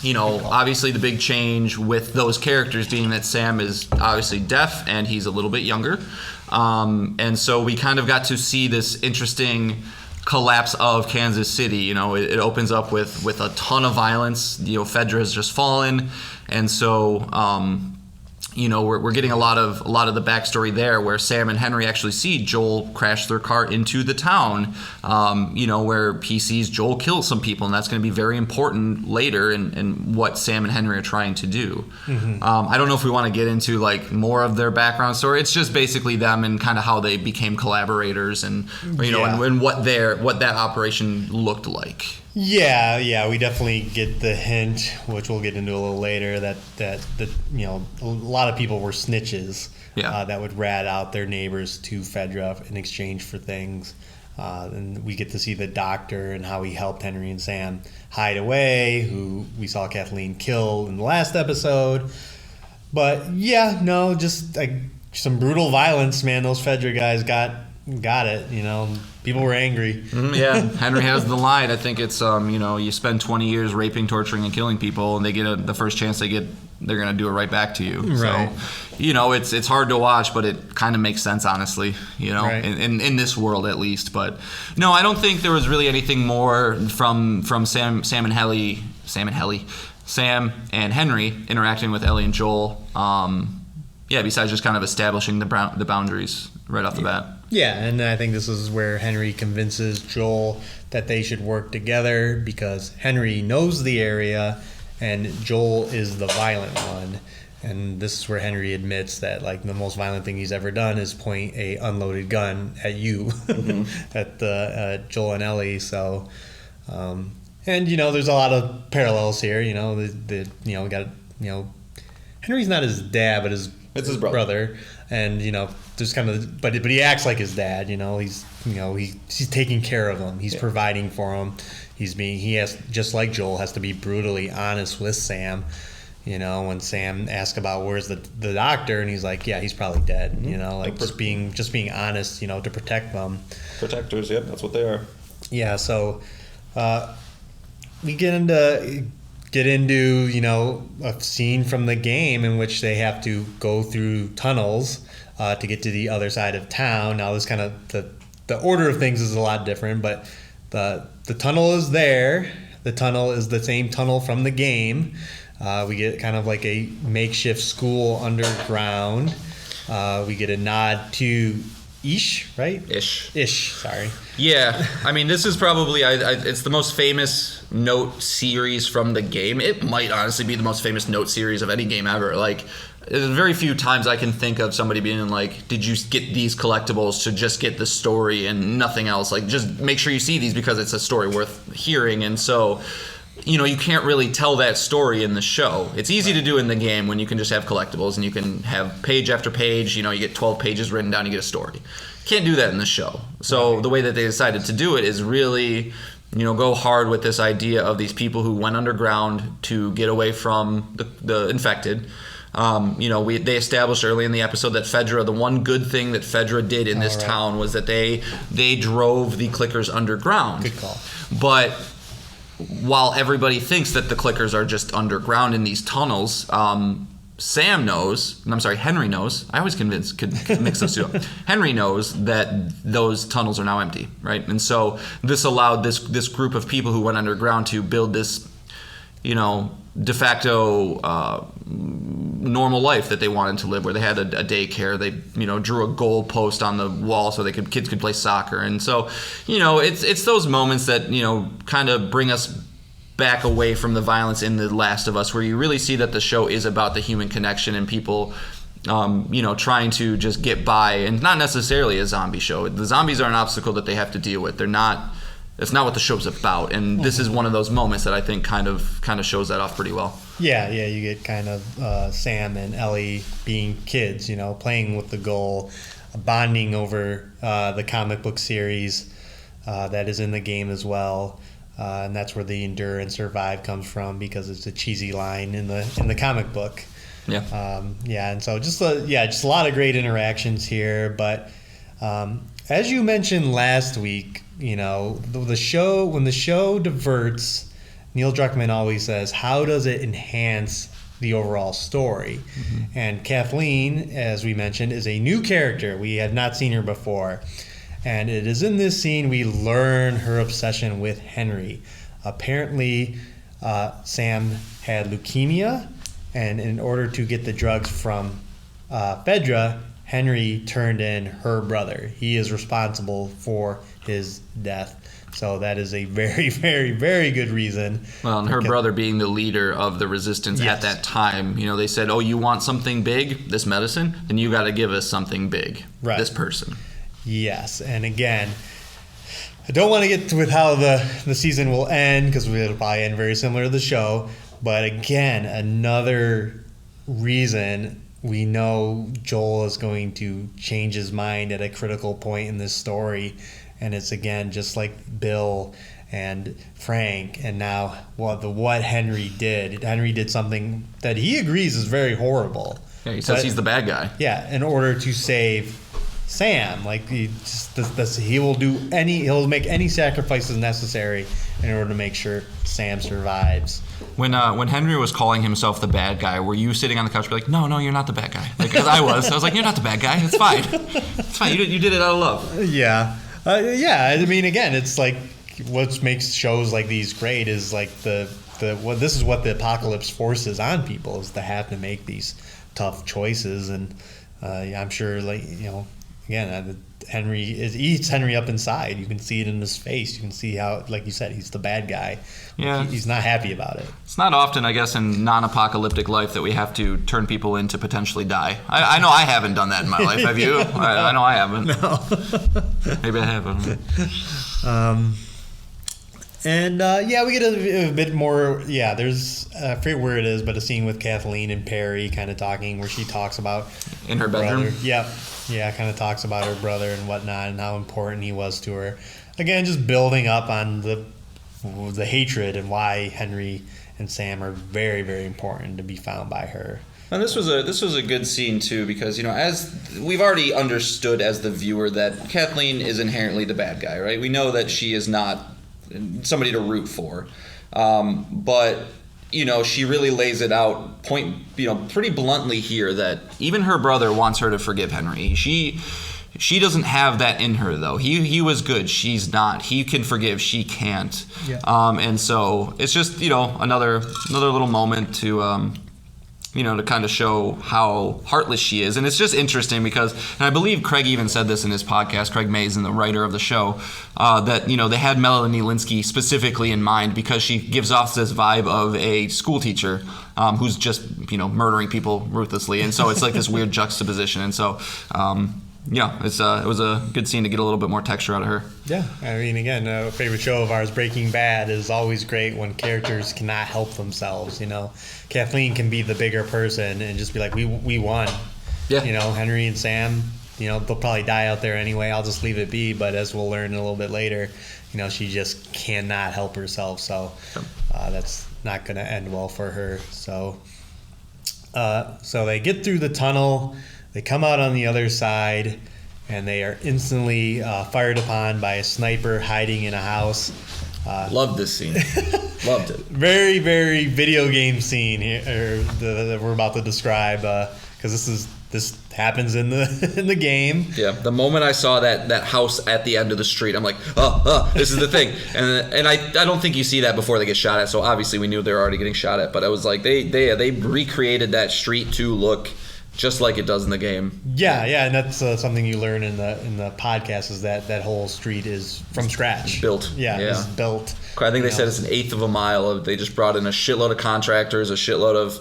Obviously the big change with those characters being that Sam is obviously deaf and he's a little bit younger, and so we kind of got to see this interesting collapse of Kansas City. It opens up with a ton of violence. Fedra has just fallen, and so we're getting a lot of the backstory there, where Sam and Henry actually see Joel crash their car into the town, where he sees Joel kill some people, and that's going to be very important later in what Sam and Henry are trying to do. Mm-hmm. I don't know if we want to get into like more of their background story. It's just basically them and kind of how they became collaborators, and and what that operation looked like. Yeah, we definitely get the hint, which we'll get into a little later, that a lot of people were snitches that would rat out their neighbors to Fedra in exchange for things. And we get to see the doctor and how he helped Henry and Sam hide away, who we saw Kathleen kill in the last episode. But just like some brutal violence, man. Those Fedra guys got it. People were angry. Yeah, Henry has the line. I think it's you spend 20 years raping, torturing, and killing people, and they get the first chance they get, they're gonna do it right back to you. Right. So, it's hard to watch, but it kind of makes sense, honestly. Right. in this world at least. But no, I don't think there was really anything more from Sam and Henry interacting with Ellie and Joel. Besides just kind of establishing the boundaries right off the bat. Yeah, and I think this is where Henry convinces Joel that they should work together, because Henry knows the area and Joel is the violent one. And this is where Henry admits that like the most violent thing he's ever done is point a unloaded gun at you, mm-hmm. at Joel and Ellie. So, and there's a lot of parallels here. Henry's not his dad, but it's his brother. And there's kind of, but he acts like his dad. He's taking care of him. He's providing for him. He has, just like Joel, has to be brutally honest with Sam. When Sam asks about where's the doctor, and he's like, yeah, he's probably dead. Mm-hmm. Just being honest. To protect them. Protectors, yep, that's what they are. Yeah. So we get into a scene from the game in which they have to go through tunnels to get to the other side of town. Now, this kind of the order of things is a lot different, but the tunnel is there. The tunnel is the same tunnel from the game. We get kind of like a makeshift school underground. We get a nod to Ish, right? Ish, sorry. Yeah, I mean, this is probably, it's the most famous note series from the game. It might honestly be the most famous note series of any game ever. Like, there's very few times I can think of somebody being like, did you get these collectibles to just get the story and nothing else? Like, just make sure you see these because it's a story worth hearing. And so, you can't really tell that story in the show. It's easy to do in the game when you can just have collectibles and you can have page after page, you get 12 pages written down, you get a story. Can't do that in the show. So the way that they decided to do it is really, go hard with this idea of these people who went underground to get away from the infected. They established early in the episode that Fedra, the one good thing that Fedra did in this town was that they drove the clickers underground. Good call. But while everybody thinks that the clickers are just underground in these tunnels, Henry knows. I always could mix those two up. Henry knows that those tunnels are now empty, right? And so this allowed this group of people who went underground to build this, de facto normal life that they wanted to live, where they had a daycare. They drew a goal post on the wall so kids could play soccer. And so it's those moments that kind of bring us back away from the violence in The Last of Us, where you really see that the show is about the human connection and people trying to just get by, and not necessarily a zombie show. The zombies are an obstacle that they have to deal with. It's not what the show's about, and this is one of those moments that I think kind of shows that off pretty well. Yeah, you get kind of Sam and Ellie being kids, playing with the goal, bonding over the comic book series that is in the game as well, and that's where the endure and survive comes from, because it's a cheesy line in the comic book. Yeah. And so just a lot of great interactions here, but as you mentioned last week, the show, when the show diverts, Neil Druckmann always says, how does it enhance the overall story? Mm-hmm. And Kathleen, as we mentioned, is a new character. We had not seen her before. And it is in this scene we learn her obsession with Henry. Apparently, Sam had leukemia, and in order to get the drugs from Fedra, Henry turned in her brother. He is responsible for his death. So that is a very, very, very good reason. Well, and her brother being the leader of the resistance at that time, they said, oh, you want something big, this medicine? Then you got to give us something big, this person. Yes, and again, I don't want to get to with how the season will end, because it'll probably end very similar to the show. But again, another reason we know Joel is going to change his mind at a critical point in this story. And it's, again, just like Bill and Frank, and now what Henry did. Henry did something that he agrees is very horrible. Yeah, he says he's the bad guy. Yeah, in order to save Sam. Like, he'll make any sacrifices necessary in order to make sure Sam survives. When Henry was calling himself the bad guy, were you sitting on the couch and be like, no, you're not the bad guy? Because I was like, you're not the bad guy. It's fine. It's fine. You did it out of love. Yeah. I mean, again, it's like what makes shows like these great is like this is what the apocalypse forces on people, is to have to make these tough choices. And I'm sure, again, Henry eats Henry up inside. You can see it in his face. You can see how, like you said, he's the bad guy. Yeah. He's not happy about it. It's not often, I guess, in non-apocalyptic life that we have to turn people in to potentially die. I know I haven't done that in my life. Have you? I know I haven't. No. Maybe I haven't. We get a bit more. Yeah, there's I forget where it is, but a scene with Kathleen and Perry kind of talking, where she talks about in her bedroom. Brother. Yep. Yeah, kind of talks about her brother and whatnot, and how important he was to her. Again, just building up on the hatred and why Henry and Sam are very, very important to be found by her. And this was a good scene too, because as we've already understood as the viewer that Kathleen is inherently the bad guy, right? We know that she is not somebody to root for, but she really lays it out pretty bluntly here that even her brother wants her to forgive Henry. She doesn't have that in her, though. He was good. She's not. He can forgive. She can't. Yeah. And so it's just another little moment to to kind of show how heartless she is. And it's just interesting because, and I believe Craig even said this in his podcast, Craig Mazin, the writer of the show, that, they had Melanie Linsky specifically in mind because she gives off this vibe of a school teacher who's just, murdering people ruthlessly. And so it's like this weird juxtaposition. And so, it was a good scene to get a little bit more texture out of her. Yeah, I mean, again, a favorite show of ours, Breaking Bad, is always great when characters cannot help themselves. Kathleen can be the bigger person and just be like, we won. Yeah. Henry and Sam, they'll probably die out there anyway. I'll just leave it be. But as we'll learn a little bit later, she just cannot help herself. So that's not going to end well for her. So they get through the tunnel. They come out on the other side, and they are instantly fired upon by a sniper hiding in a house. Loved this scene. Loved it. Very, very video game scene here that we're about to describe, because this is this happens in the game. Yeah, the moment I saw that house at the end of the street, I'm like, this is the thing. And I don't think you see that before they get shot at. So obviously we knew they were already getting shot at. But I was like, they recreated that street to look just like it does in the game. Yeah, and that's something you learn in the podcast is that whole street is from scratch. Built. Yeah. It's built. I think they said it's an eighth of a mile. They just brought in a shitload of contractors, a shitload of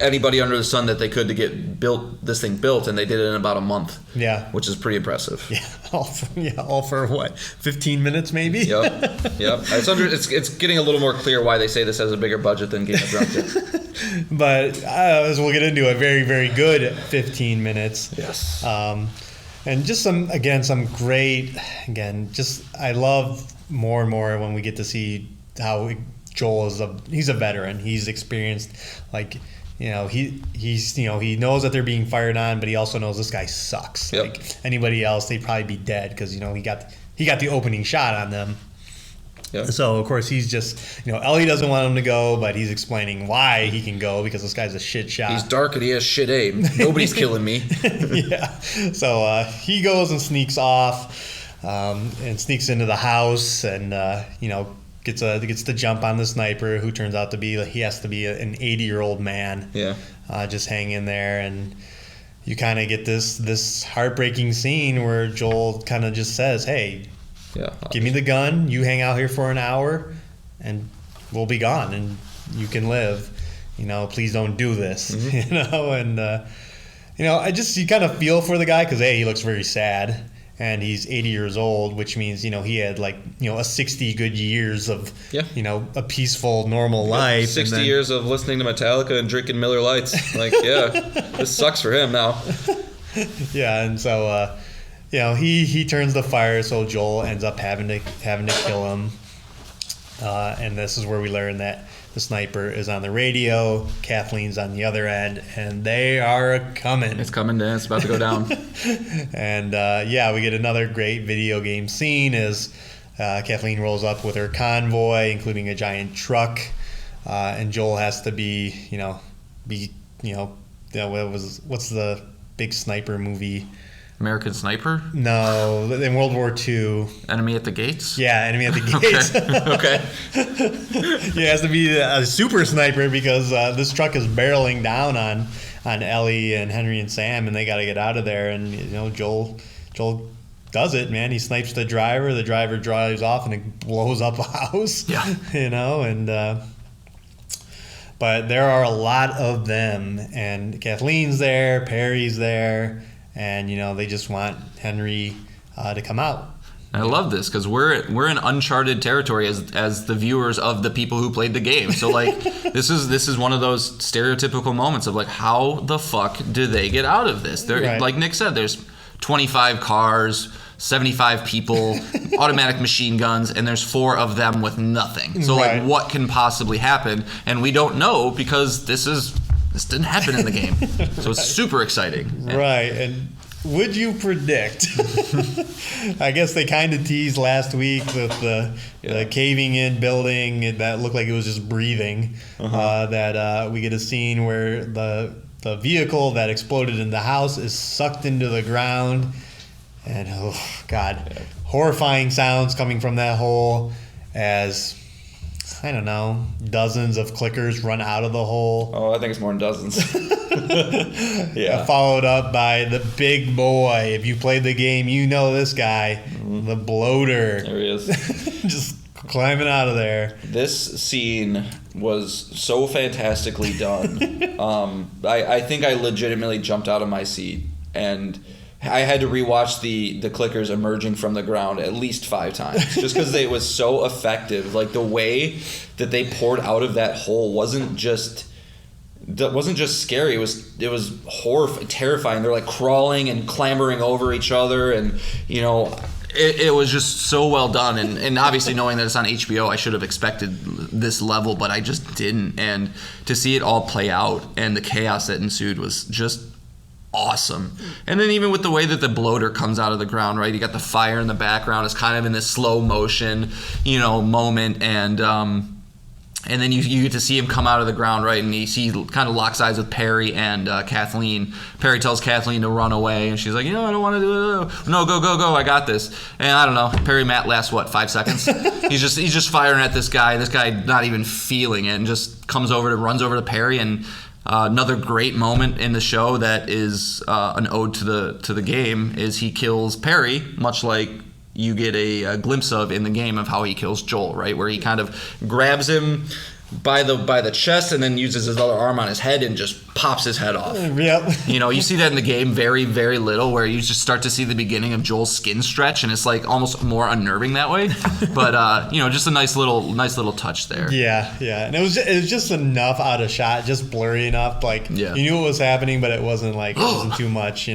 anybody under the sun that they could to get this thing built, and they did it in about a month. Yeah, which is pretty impressive. Yeah, all for what, 15 minutes maybe. Yep. It's getting a little more clear why they say this has a bigger budget than Game of Thrones did. But as we'll get into, a very, very good 15 minutes. Yes. And just some great, I love more and more when we get to see how Joel he's a veteran. He's experienced, he knows that they're being fired on, but he also knows this guy sucks. Yep. Like anybody else, they'd probably be dead because he got the opening shot on them. Yep. So of course he's just Ellie doesn't want him to go, but he's explaining why he can go because this guy's a shit shot. He's dark and he has shit aim. Nobody's killing me. Yeah. So he goes and sneaks off and sneaks into the house and gets the jump on the sniper, who turns out to be an 80-year-old man. Yeah. Just hanging there, and you kind of get this heartbreaking scene where Joel kind of just says, "Hey, give me the gun. You hang out here for an hour, and we'll be gone, and you can live. Please don't do this." Mm-hmm. And you kind of feel for the guy because he looks very sad. And he's 80 years old, which means, he had a 60 good years of, a peaceful, normal life. 60 years of listening to Metallica and drinking Miller Lights. This sucks for him now. Yeah, and so, he turns the fire, so Joel ends up having to kill him. And this is where we learn that the sniper is on the radio, Kathleen's on the other end, and they are coming. It's coming down. It's about to go down. And we get another great video game scene as Kathleen rolls up with her convoy, including a giant truck, and Joel has to what's the big sniper movie? American Sniper? No, in World War II. Enemy at the Gates? Yeah, Enemy at the Gates. Okay. He has to be a super sniper because this truck is barreling down on Ellie and Henry and Sam, and they got to get out of there. And Joel does it, man. He snipes the driver. The driver drives off, and it blows up a house. Yeah. But there are a lot of them, and Kathleen's there, Perry's there. And they just want Henry to come out. I love this because we're in uncharted territory as the viewers of the people who played the game. So this is one of those stereotypical moments of how the fuck do they get out of this? Right. Like Nick said, there's 25 cars, 75 people, automatic machine guns, and there's 4 of them with nothing. So what can possibly happen? And we don't know because this didn't happen in the game. So it's super exciting. Right. And would you predict, I guess they kind of teased last week with the caving in building that looked like it was just breathing, that we get a scene where the vehicle that exploded in the house is sucked into the ground. And, horrifying sounds coming from that hole as... I don't know, dozens of clickers run out of the hole. Oh, I think it's more than dozens. Yeah. Followed up by the big boy. If you played the game, you know this guy, the bloater. There he is. Just climbing out of there. This scene was so fantastically done. I think I legitimately jumped out of my seat, and I had to rewatch the clickers emerging from the ground at least 5 times just because it was so effective. The way that they poured out of that hole wasn't just scary. It was terrifying. They're crawling and clambering over each other, and it was just so well done. And obviously knowing that it's on HBO, I should have expected this level, but I just didn't. And to see it all play out and the chaos that ensued was just awesome. And then even with the way that the bloater comes out of the ground, right? You got the fire in the background. It's kind of in this slow motion, moment. And And then you get to see him come out of the ground, right? And he kind of locks eyes with Perry and Kathleen. Perry tells Kathleen to run away, and she's like, I don't want to do it. No, go, I got this. And I don't know, Perry Matt lasts, 5 seconds? he's just firing at this guy not even feeling it, and just runs over to Perry. And another great moment in the show that is an ode to the game is he kills Perry, much like you get a glimpse of in the game of how he kills Joel, right? Where he kind of grabs him by the chest and then uses his other arm on his head and just pops his head off. Yep. You see that in the game very, very little, where you just start to see the beginning of Joel's skin stretch, and it's like almost more unnerving that way. But just a nice little touch there. Yeah, and it was just enough out of shot, just blurry enough. Like you knew what was happening, but it wasn't too much.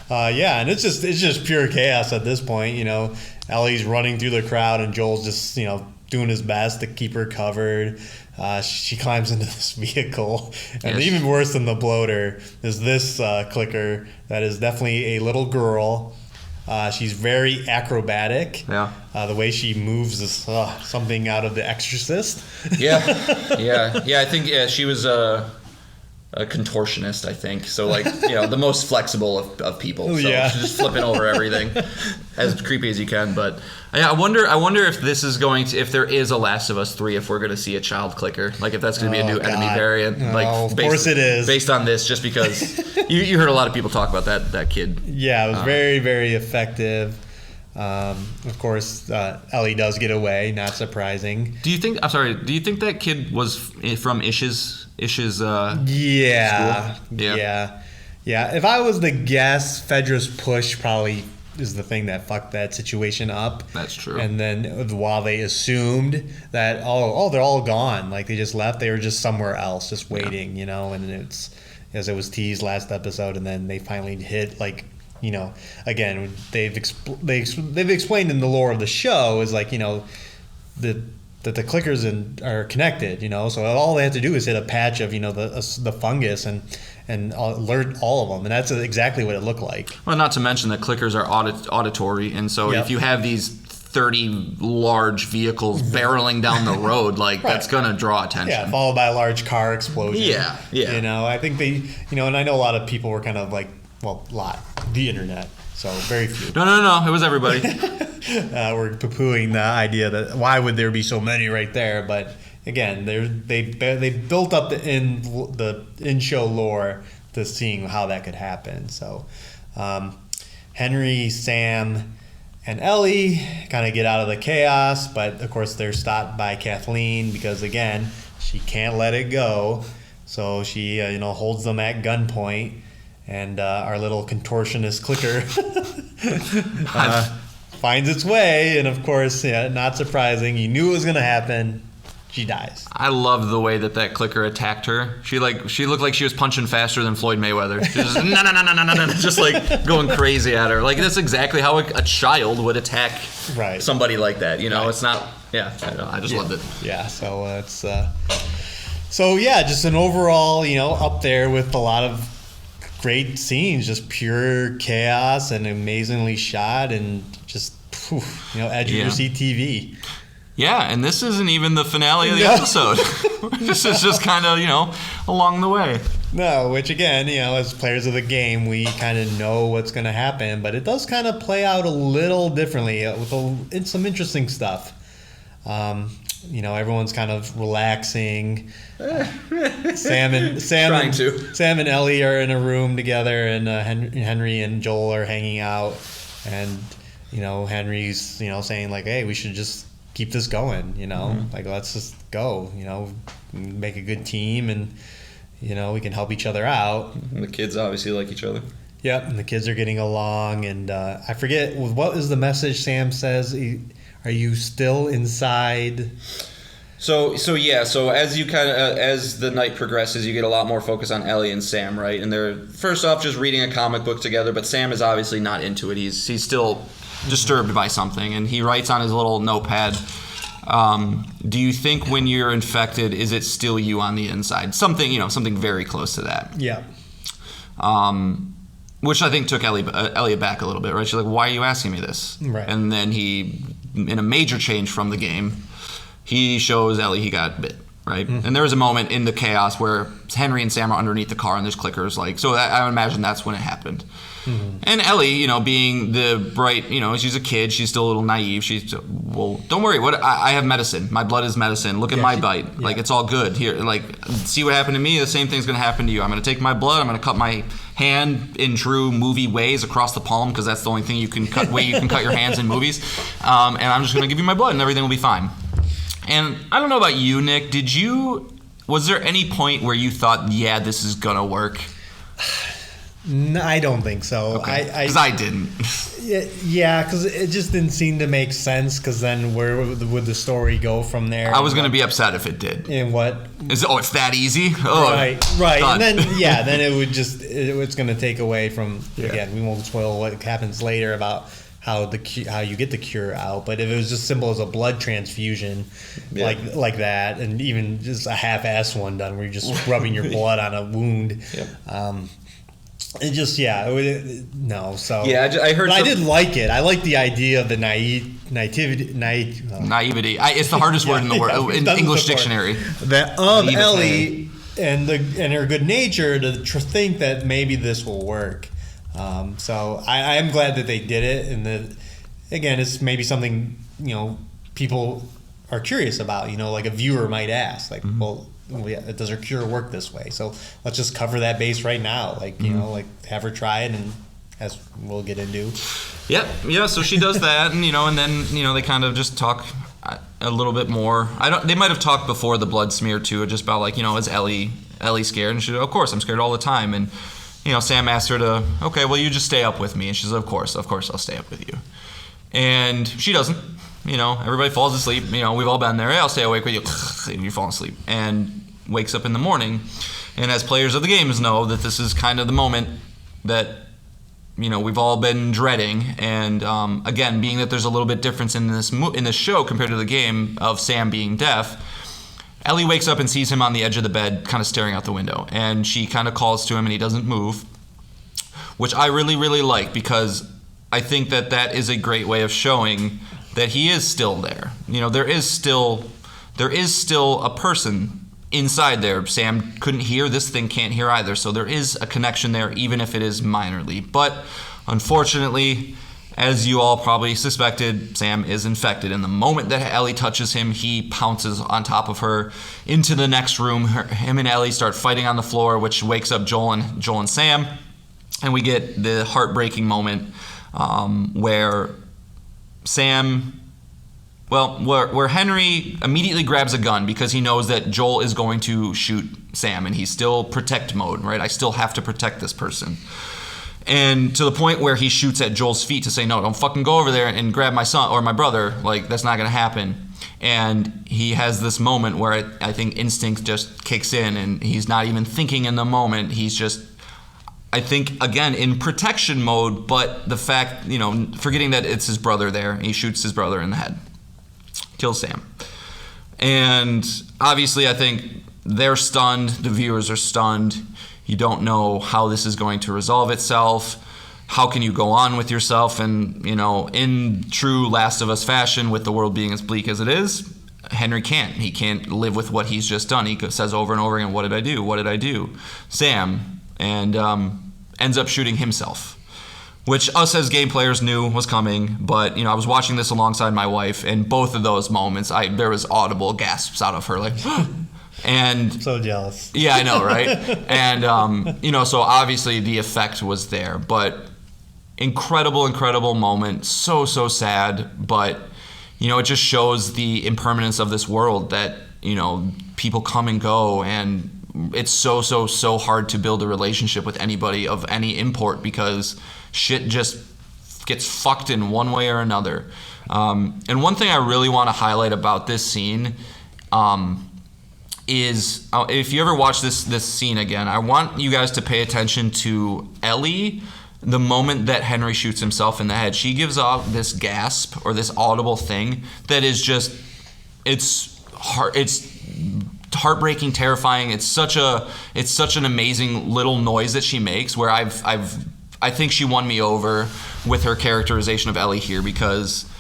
And it's just pure chaos at this point. Ellie's running through the crowd, and Joel's just doing his best to keep her covered. She climbs into this vehicle, and even worse than the bloater is this clicker that is definitely a little girl. She's very acrobatic. Yeah. The way she moves is something out of The Exorcist. Yeah. I think she was a contortionist, I think. So the most flexible of people. So she's just flipping over everything, as creepy as you can. But I wonder if this is if there is a Last of Us 3, if we're going to see a child clicker, if that's going to be a new enemy variant. Of course it is. Based on this, just because you heard a lot of people talk about that kid. Yeah, it was very, very effective. Of course, Ellie does get away, not surprising. Do you think that kid was from Ish's school? Yeah. If I was to guess, Fedra's push probably is the thing that fucked that situation up. That's true. And then while they assumed that they're all gone, they just left, they were just somewhere else, just waiting, and it's as it was teased last episode, and then they finally hit again, they've explained in the lore of the show is that the clickers are connected, so all they have to do is hit a patch of the fungus and alert all of them, and that's exactly what it looked like. Well, not to mention that clickers are auditory, and so if you have these 30 large vehicles barreling down the road, that's gonna draw attention. Yeah, followed by a large car explosion. Yeah. I think they, and I know a lot of people were kind of the internet, so very few. No, it was everybody. We're poo-pooing the idea that why would there be so many right there, but again, they built up the in-show lore to seeing how that could happen. So Henry, Sam, and Ellie kind of get out of the chaos, but of course they're stopped by Kathleen because again she can't let it go, so she holds them at gunpoint. And our little contortionist clicker finds its way, and of course, not surprising. You knew it was going to happen. She dies. I love the way that clicker attacked her. She looked like she was punching faster than Floyd Mayweather. She was just just going crazy at her. That's exactly how a child would attack somebody like that. It's not. Yeah, I just loved it. Yeah, so it's just an overall, up there with a lot of great scenes, just pure chaos and amazingly shot, and just edge of your seat TV. Yeah, and this isn't even the finale of the episode. This is just kind of along the way. No, which again, as players of the game, we kind of know what's going to happen, but it does kind of play out a little differently with some interesting stuff. Everyone's kind of relaxing. Sam and Ellie are in a room together, and Henry and Joel are hanging out, and Henry's saying hey, we should just keep this going, let's just go, make a good team, and we can help each other out. And the kids obviously like each other. Yep, and the kids are getting along, and I forget what is the message Sam says. Are you still inside? So as you as the night progresses, you get a lot more focus on Ellie and Sam, right? And they're first off just reading a comic book together, but Sam is obviously not into it. He's still disturbed by something, and he writes on his little notepad, do you think when you're infected, is it still you on the inside? Something very close to that. Yeah. Which I think took Ellie back a little bit, right? She's like, why are you asking me this? Right. And then he, in a major change from the game, he shows Ellie he got bit. right? And there was a moment in the chaos where Henry and Sam are underneath the car and there's clickers, like, so I would imagine that's when it happened. And Ellie, you know, being the bright, you know, she's a kid, she's still a little naive. She's, well, don't worry, I have medicine. My blood is medicine. Look at my bite. Like, it's all good. Here, like, see what happened to me? The same thing's gonna happen to you. I'm gonna take my blood, I'm gonna cut my hand in true movie ways across the palm, because that's the only thing you can cut, way you can cut your hands in movies. And I'm just gonna give you my blood and everything will be fine. And I don't know about you, Nick, was there any point where you thought, yeah, this is gonna work? No, I don't think so. Because I didn't. Yeah, because it just didn't seem to make sense. Because then where would the story go from there? I was going to be upset if it did. And what? It's that easy? Oh, right. And then then it would just it's going to take away from again. We won't spoil what happens later about how you get the cure out. But if it was just simple as a blood transfusion, like that, and even just a half-ass one done where you're just rubbing your blood on a wound. It just no. So I heard. I did like it. I like the idea of the naivety. It's the hardest word in the world in English dictionary. That of Ellie and her good nature to think that maybe this will work. So I am glad that they did it, and that again, it's maybe something people are curious about. Like a viewer might ask, like, well, does her cure work this way? So let's just cover that base right now. Like, like have her try it, and as we'll get into. So she does that, and and then they kind of just talk a little bit more. They might have talked before the blood smear too, just about like, is Ellie scared? And she said, of course, I'm scared all the time. And Sam asked her to, okay, well, you just stay up with me. And she says, of course I'll stay up with you. And she doesn't. Everybody falls asleep. We've all been there. Hey, I'll stay awake with you. And you fall asleep. And wakes up in the morning. And as players of the games know that this is kind of the moment that, we've all been dreading. And again, being that there's a little bit difference in this show compared to the game of Sam being deaf, Ellie wakes up and sees him on the edge of the bed, kind of staring out the window. And she kind of calls to him and he doesn't move, which I really, really like, because I think that is a great way of showing that he is still there. There is still a person inside there. Sam couldn't hear, this thing can't hear either. So there is a connection there, even if it is minorly. But unfortunately, as you all probably suspected, Sam is infected. And the moment that Ellie touches him, he pounces on top of her into the next room. Him and Ellie start fighting on the floor, which wakes up Joel and Sam. And we get the heartbreaking moment where Henry immediately grabs a gun because he knows that Joel is going to shoot Sam, and he's still protect mode, right? I still have to protect this person. And to the point where he shoots at Joel's feet to say, no, don't fucking go over there and grab my son or my brother. Like, that's not going to happen. And he has this moment where I think instinct just kicks in, and he's not even thinking in the moment. He's just, I think, again, in protection mode, but the fact, forgetting that it's his brother there, he shoots his brother in the head. Kills Sam. And obviously, I think they're stunned. The viewers are stunned. You don't know how this is going to resolve itself. How can you go on with yourself? And, in true Last of Us fashion, with the world being as bleak as it is, Henry can't. He can't live with what he's just done. He says over and over again, what did I do? What did I do? Sam. And ends up shooting himself, which us as game players knew was coming. But, I was watching this alongside my wife, and both of those moments, there was audible gasps out of her, like, and so jealous. Yeah, I know, right? And, so obviously the effect was there, but incredible moment. So sad, but, it just shows the impermanence of this world, that, people come and go, and it's so hard to build a relationship with anybody of any import, because shit just gets fucked in one way or another. And one thing I really want to highlight about this scene is, if you ever watch this scene again, I want you guys to pay attention to Ellie. The moment that Henry shoots himself in the head, she gives off this gasp or this audible thing that is just, it's heartbreaking, terrifying. It's such an amazing little noise that she makes, where I think she won me over with her characterization of Ellie here, because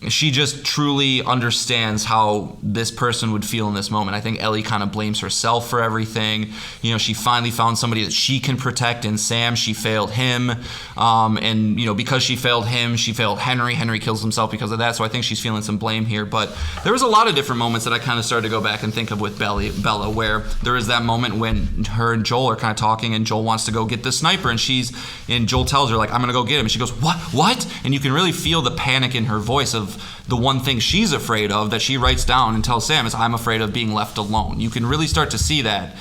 she just truly understands how this person would feel in this moment. I think Ellie kind of blames herself for everything. You know, she finally found somebody that she can protect in Sam. She failed him. And, you know, because she failed him, she failed Henry. Henry kills himself because of that. So I think she's feeling some blame here. But there was a lot of different moments that I kind of started to go back and think of with Bella, where there is that moment when her and Joel are kind of talking, and Joel wants to go get the sniper, and Joel tells her, like, I'm going to go get him. And she goes, what? And you can really feel the panic in her voice of the one thing she's afraid of that she writes down and tells Sam is, I'm afraid of being left alone. You can really start to see that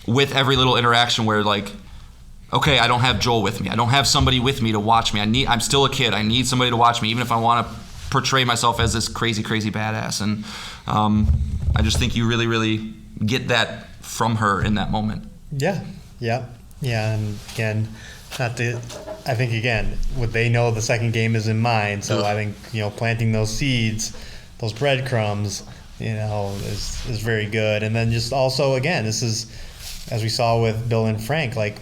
with every little interaction where, like, okay, I don't have Joel with me. I don't have somebody with me to watch me. I'm still a kid. I need somebody to watch me, even if I want to portray myself as this crazy, crazy badass. And I just think you really, really get that from her in that moment. Yeah. And again, I think again, what they know the second game is in mind. So I think, you know, planting those seeds, those breadcrumbs, you know, is very good. And then just also, again, this is, as we saw with Bill and Frank, like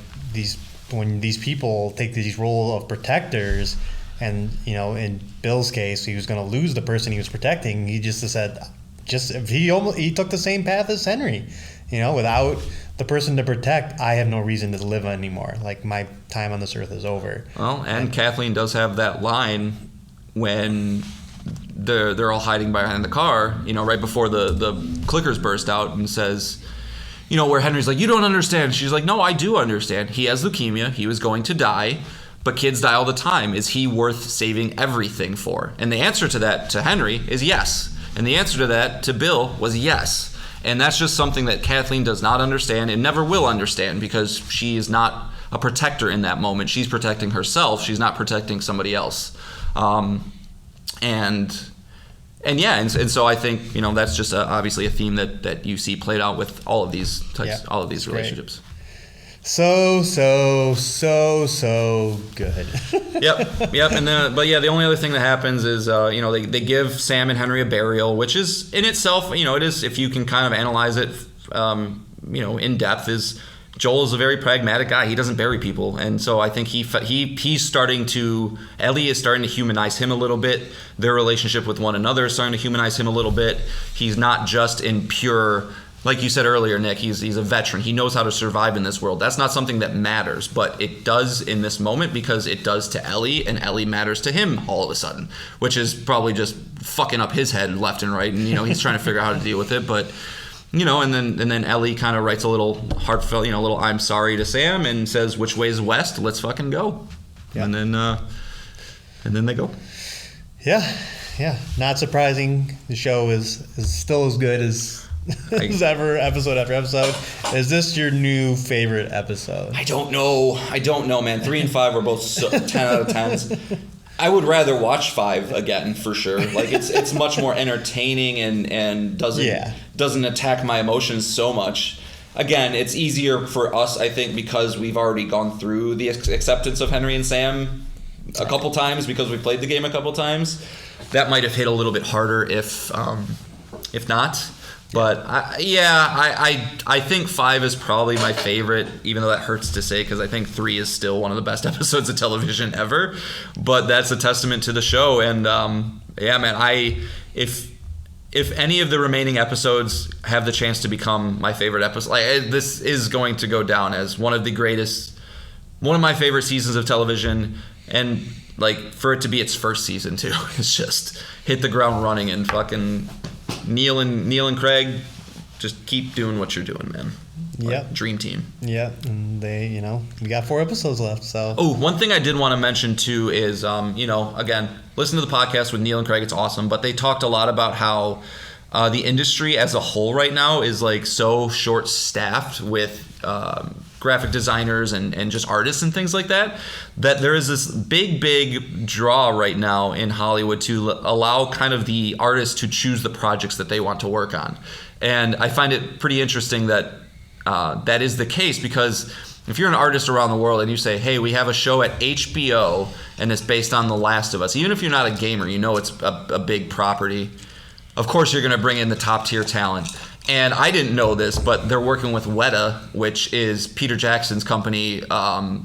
when these people take these role of protectors, and, you know, in Bill's case, he was going to lose the person he was protecting. He just said, he took the same path as Henry, you know, without the person to protect, I have no reason to live anymore. Like, my time on this earth is over. Well, and Kathleen does have that line when they're all hiding behind the car, you know, right before the clickers burst out, and says, you know, where Henry's like, you don't understand. She's like, no, I do understand. He has leukemia. He was going to die, but kids die all the time. Is he worth saving everything for? And the answer to that, to Henry, is yes. And the answer to that, to Bill, was yes. And that's just something that Kathleen does not understand and never will understand, because she is not a protector in that moment. She's protecting herself. She's not protecting somebody else. And so I think, you know, that's just obviously a theme that you see played out with all of these types, all of these relationships. Great. So good. Yep. And then, but yeah, the only other thing that happens is, you know, they give Sam and Henry a burial, which is in itself, you know, it is, if you can kind of analyze it, you know, in depth, is Joel is a very pragmatic guy. He doesn't bury people. And so I think he's starting to, Ellie is starting to humanize him a little bit. Their relationship with one another is starting to humanize him a little bit. He's not just in pure, like you said earlier, Nick, he's a veteran. He knows how to survive in this world. That's not something that matters, but it does in this moment, because it does to Ellie, and Ellie matters to him all of a sudden, which is probably just fucking up his head left and right. And, you know, he's trying to figure out how to deal with it. But, you know, and then Ellie kind of writes a little heartfelt, you know, a little I'm sorry to Sam, and says, which way's west? Let's fucking go. Yeah. And then they go. Yeah. Not surprising. The show is still as good as ever, episode after episode. Is this your new favorite episode? I don't know, man. 3 and 5 were both 10 out of 10s. I would rather watch 5 again, for sure. Like, it's much more entertaining and doesn't attack my emotions so much. Again, it's easier for us, I think, because we've already gone through the acceptance of Henry and Sam a couple times, because we played the game a couple times. That might have hit a little bit harder if not. But I think 5 is probably my favorite, even though that hurts to say, because I think 3 is still one of the best episodes of television ever. But that's a testament to the show. And man, if any of the remaining episodes have the chance to become my favorite episode, this is going to go down as one of my favorite seasons of television. And like, for it to be its first season too, it's just hit the ground running, and fucking Neil and Craig, just keep doing what you're doing, man. Yep. Dream team. Yeah, and they, you know, we got 4 episodes left, so. Oh, one thing I did want to mention too is, you know, again, listen to the podcast with Neil and Craig. It's awesome, but they talked a lot about how the industry as a whole right now is like so short-staffed with graphic designers and just artists and things like that there is this big draw right now in Hollywood to allow kind of the artists to choose the projects that they want to work on. And I find it pretty interesting that that is the case, because if you're an artist around the world and you say, hey, we have a show at HBO and it's based on The Last of Us, even if you're not a gamer, you know it's a big property, of course you're going to bring in the top tier talent. And I didn't know this, but they're working with Weta, which is Peter Jackson's company,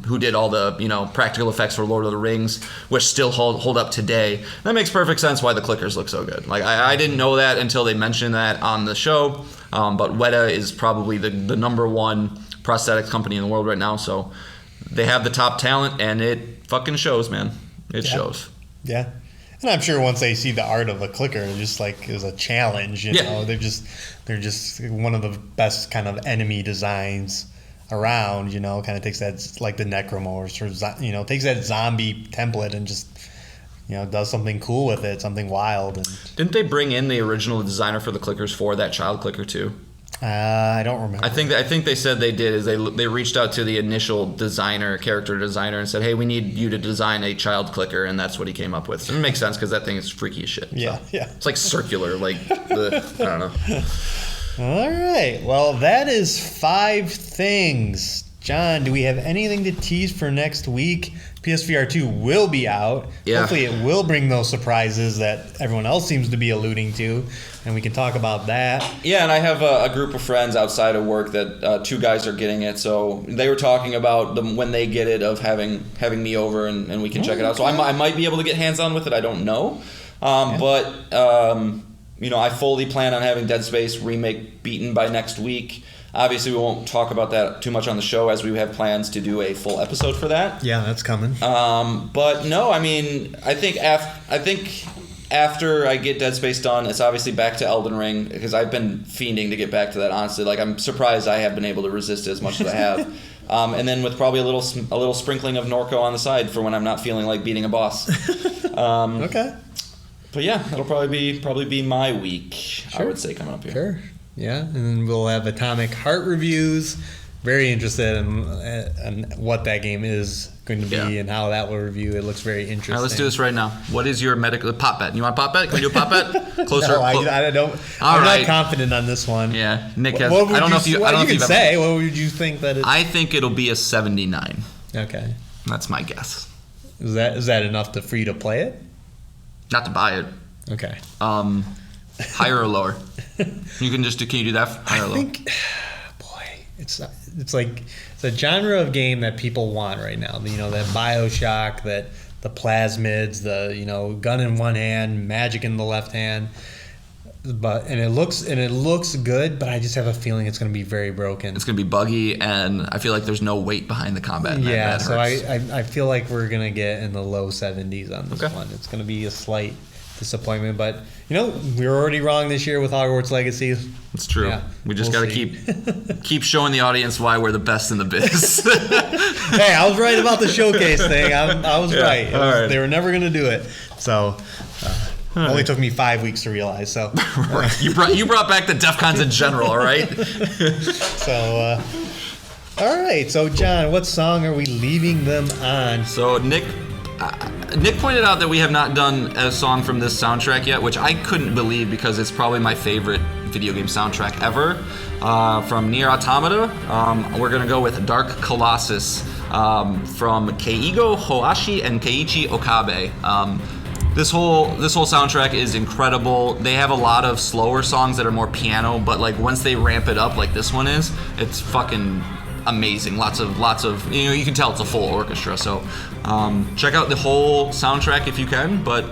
who did all the practical effects for Lord of the Rings, which still hold up today. That makes perfect sense why the clickers look so good. Like I didn't know that until they mentioned that on the show. But Weta is probably the number one prosthetics company in the world right now. So they have the top talent, and it fucking shows, man. It shows. Yeah. And I'm sure once they see the art of a clicker, it just like is a challenge, you know. They're just one of the best kind of enemy designs around, kind of takes that, like the Necromorphs, or takes that zombie template and just does something cool with it, something wild. And didn't they bring in the original designer for the clickers for that child clicker too? I don't remember. I think they said they did. Is they reached out to the initial character designer, and said, "Hey, we need you to design a child clicker," and that's what he came up with. So it makes sense because that thing is freaky as shit. Yeah, so. yeah. It's like circular, like I don't know. All right. Well, that is 5 things. John, do we have anything to tease for next week? PSVR 2 will be out. Yeah. Hopefully it will bring those surprises that everyone else seems to be alluding to, and we can talk about that. Yeah, and I have a group of friends outside of work that 2 guys are getting it, so they were talking about when they get it, of having me over and we can check it out. So I might be able to get hands-on with it, I don't know. But I fully plan on having Dead Space Remake beaten by next week. Obviously, we won't talk about that too much on the show, as we have plans to do a full episode for that. Yeah, that's coming. But no, I mean, I think after I get Dead Space done, it's obviously back to Elden Ring, because I've been fiending to get back to that, honestly. Like, I'm surprised I have been able to resist it as much as I have. And then with probably a little sprinkling of Norco on the side for when I'm not feeling like beating a boss. Okay. But yeah, that'll probably be my week, sure. I would say, coming up here. Sure. Yeah, and then we'll have Atomic Heart reviews. Very interested in what that game is going to be and how that will review. It looks very interesting. All right, let's do this right now. What is your medical pop bet? You want pop bet? Can we do a pop bet? Closer. No, I don't. I'm not confident on this one. Yeah, Nick has. What would I don't know if you. I don't know if you've say. ever, what would you think that it's? I think it'll be a 79. Okay. That's my guess. Is that enough for you to play it? Not to buy it. Okay. Higher or lower? Can you do that? Higher or lower? I think, boy, it's like it's a genre of game that people want right now. That BioShock, that the plasmids, the gun in one hand, magic in the left hand. And it looks good, but I just have a feeling it's going to be very broken. It's going to be buggy, and I feel like there's no weight behind the combat. And yeah, that so hurts. I feel like we're going to get in the low 70s on this one. It's going to be a slight disappointment, but we were already wrong this year with Hogwarts Legacy. It's true. Yeah, we just got to keep showing the audience why we're the best in the biz. Hey, I was right about the showcase thing. I was right. They were never going to do it. So it only took me 5 weeks to realize. So right. You brought back the DEF CONs in general, all right? So all right. So John, what song are we leaving them on? So Nick pointed out that we have not done a song from this soundtrack yet, which I couldn't believe, because it's probably my favorite video game soundtrack ever. From Nier Automata, we're going to go with Dark Colossus from Keigo Hoashi and Keiichi Okabe. This whole soundtrack is incredible. They have a lot of slower songs that are more piano, but like once they ramp it up like this one is, it's fucking amazing. Lots of you can tell it's a full orchestra. So check out the whole soundtrack if you can, but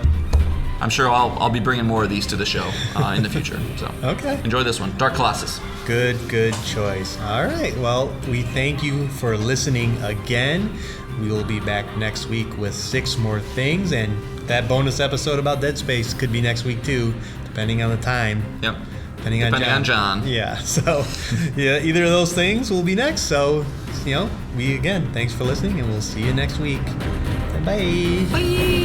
I'm sure I'll be bringing more of these to the show in the future. So okay, enjoy this one, Dark Colossus. Good choice. All right, well, we thank you for listening again. We will be back next week with 6 more things, and that bonus episode about Dead Space could be next week too, depending on the time. Yep. Depending on John. Yeah, so either of those things will be next. So, thanks for listening, and we'll see you next week. Bye. Bye.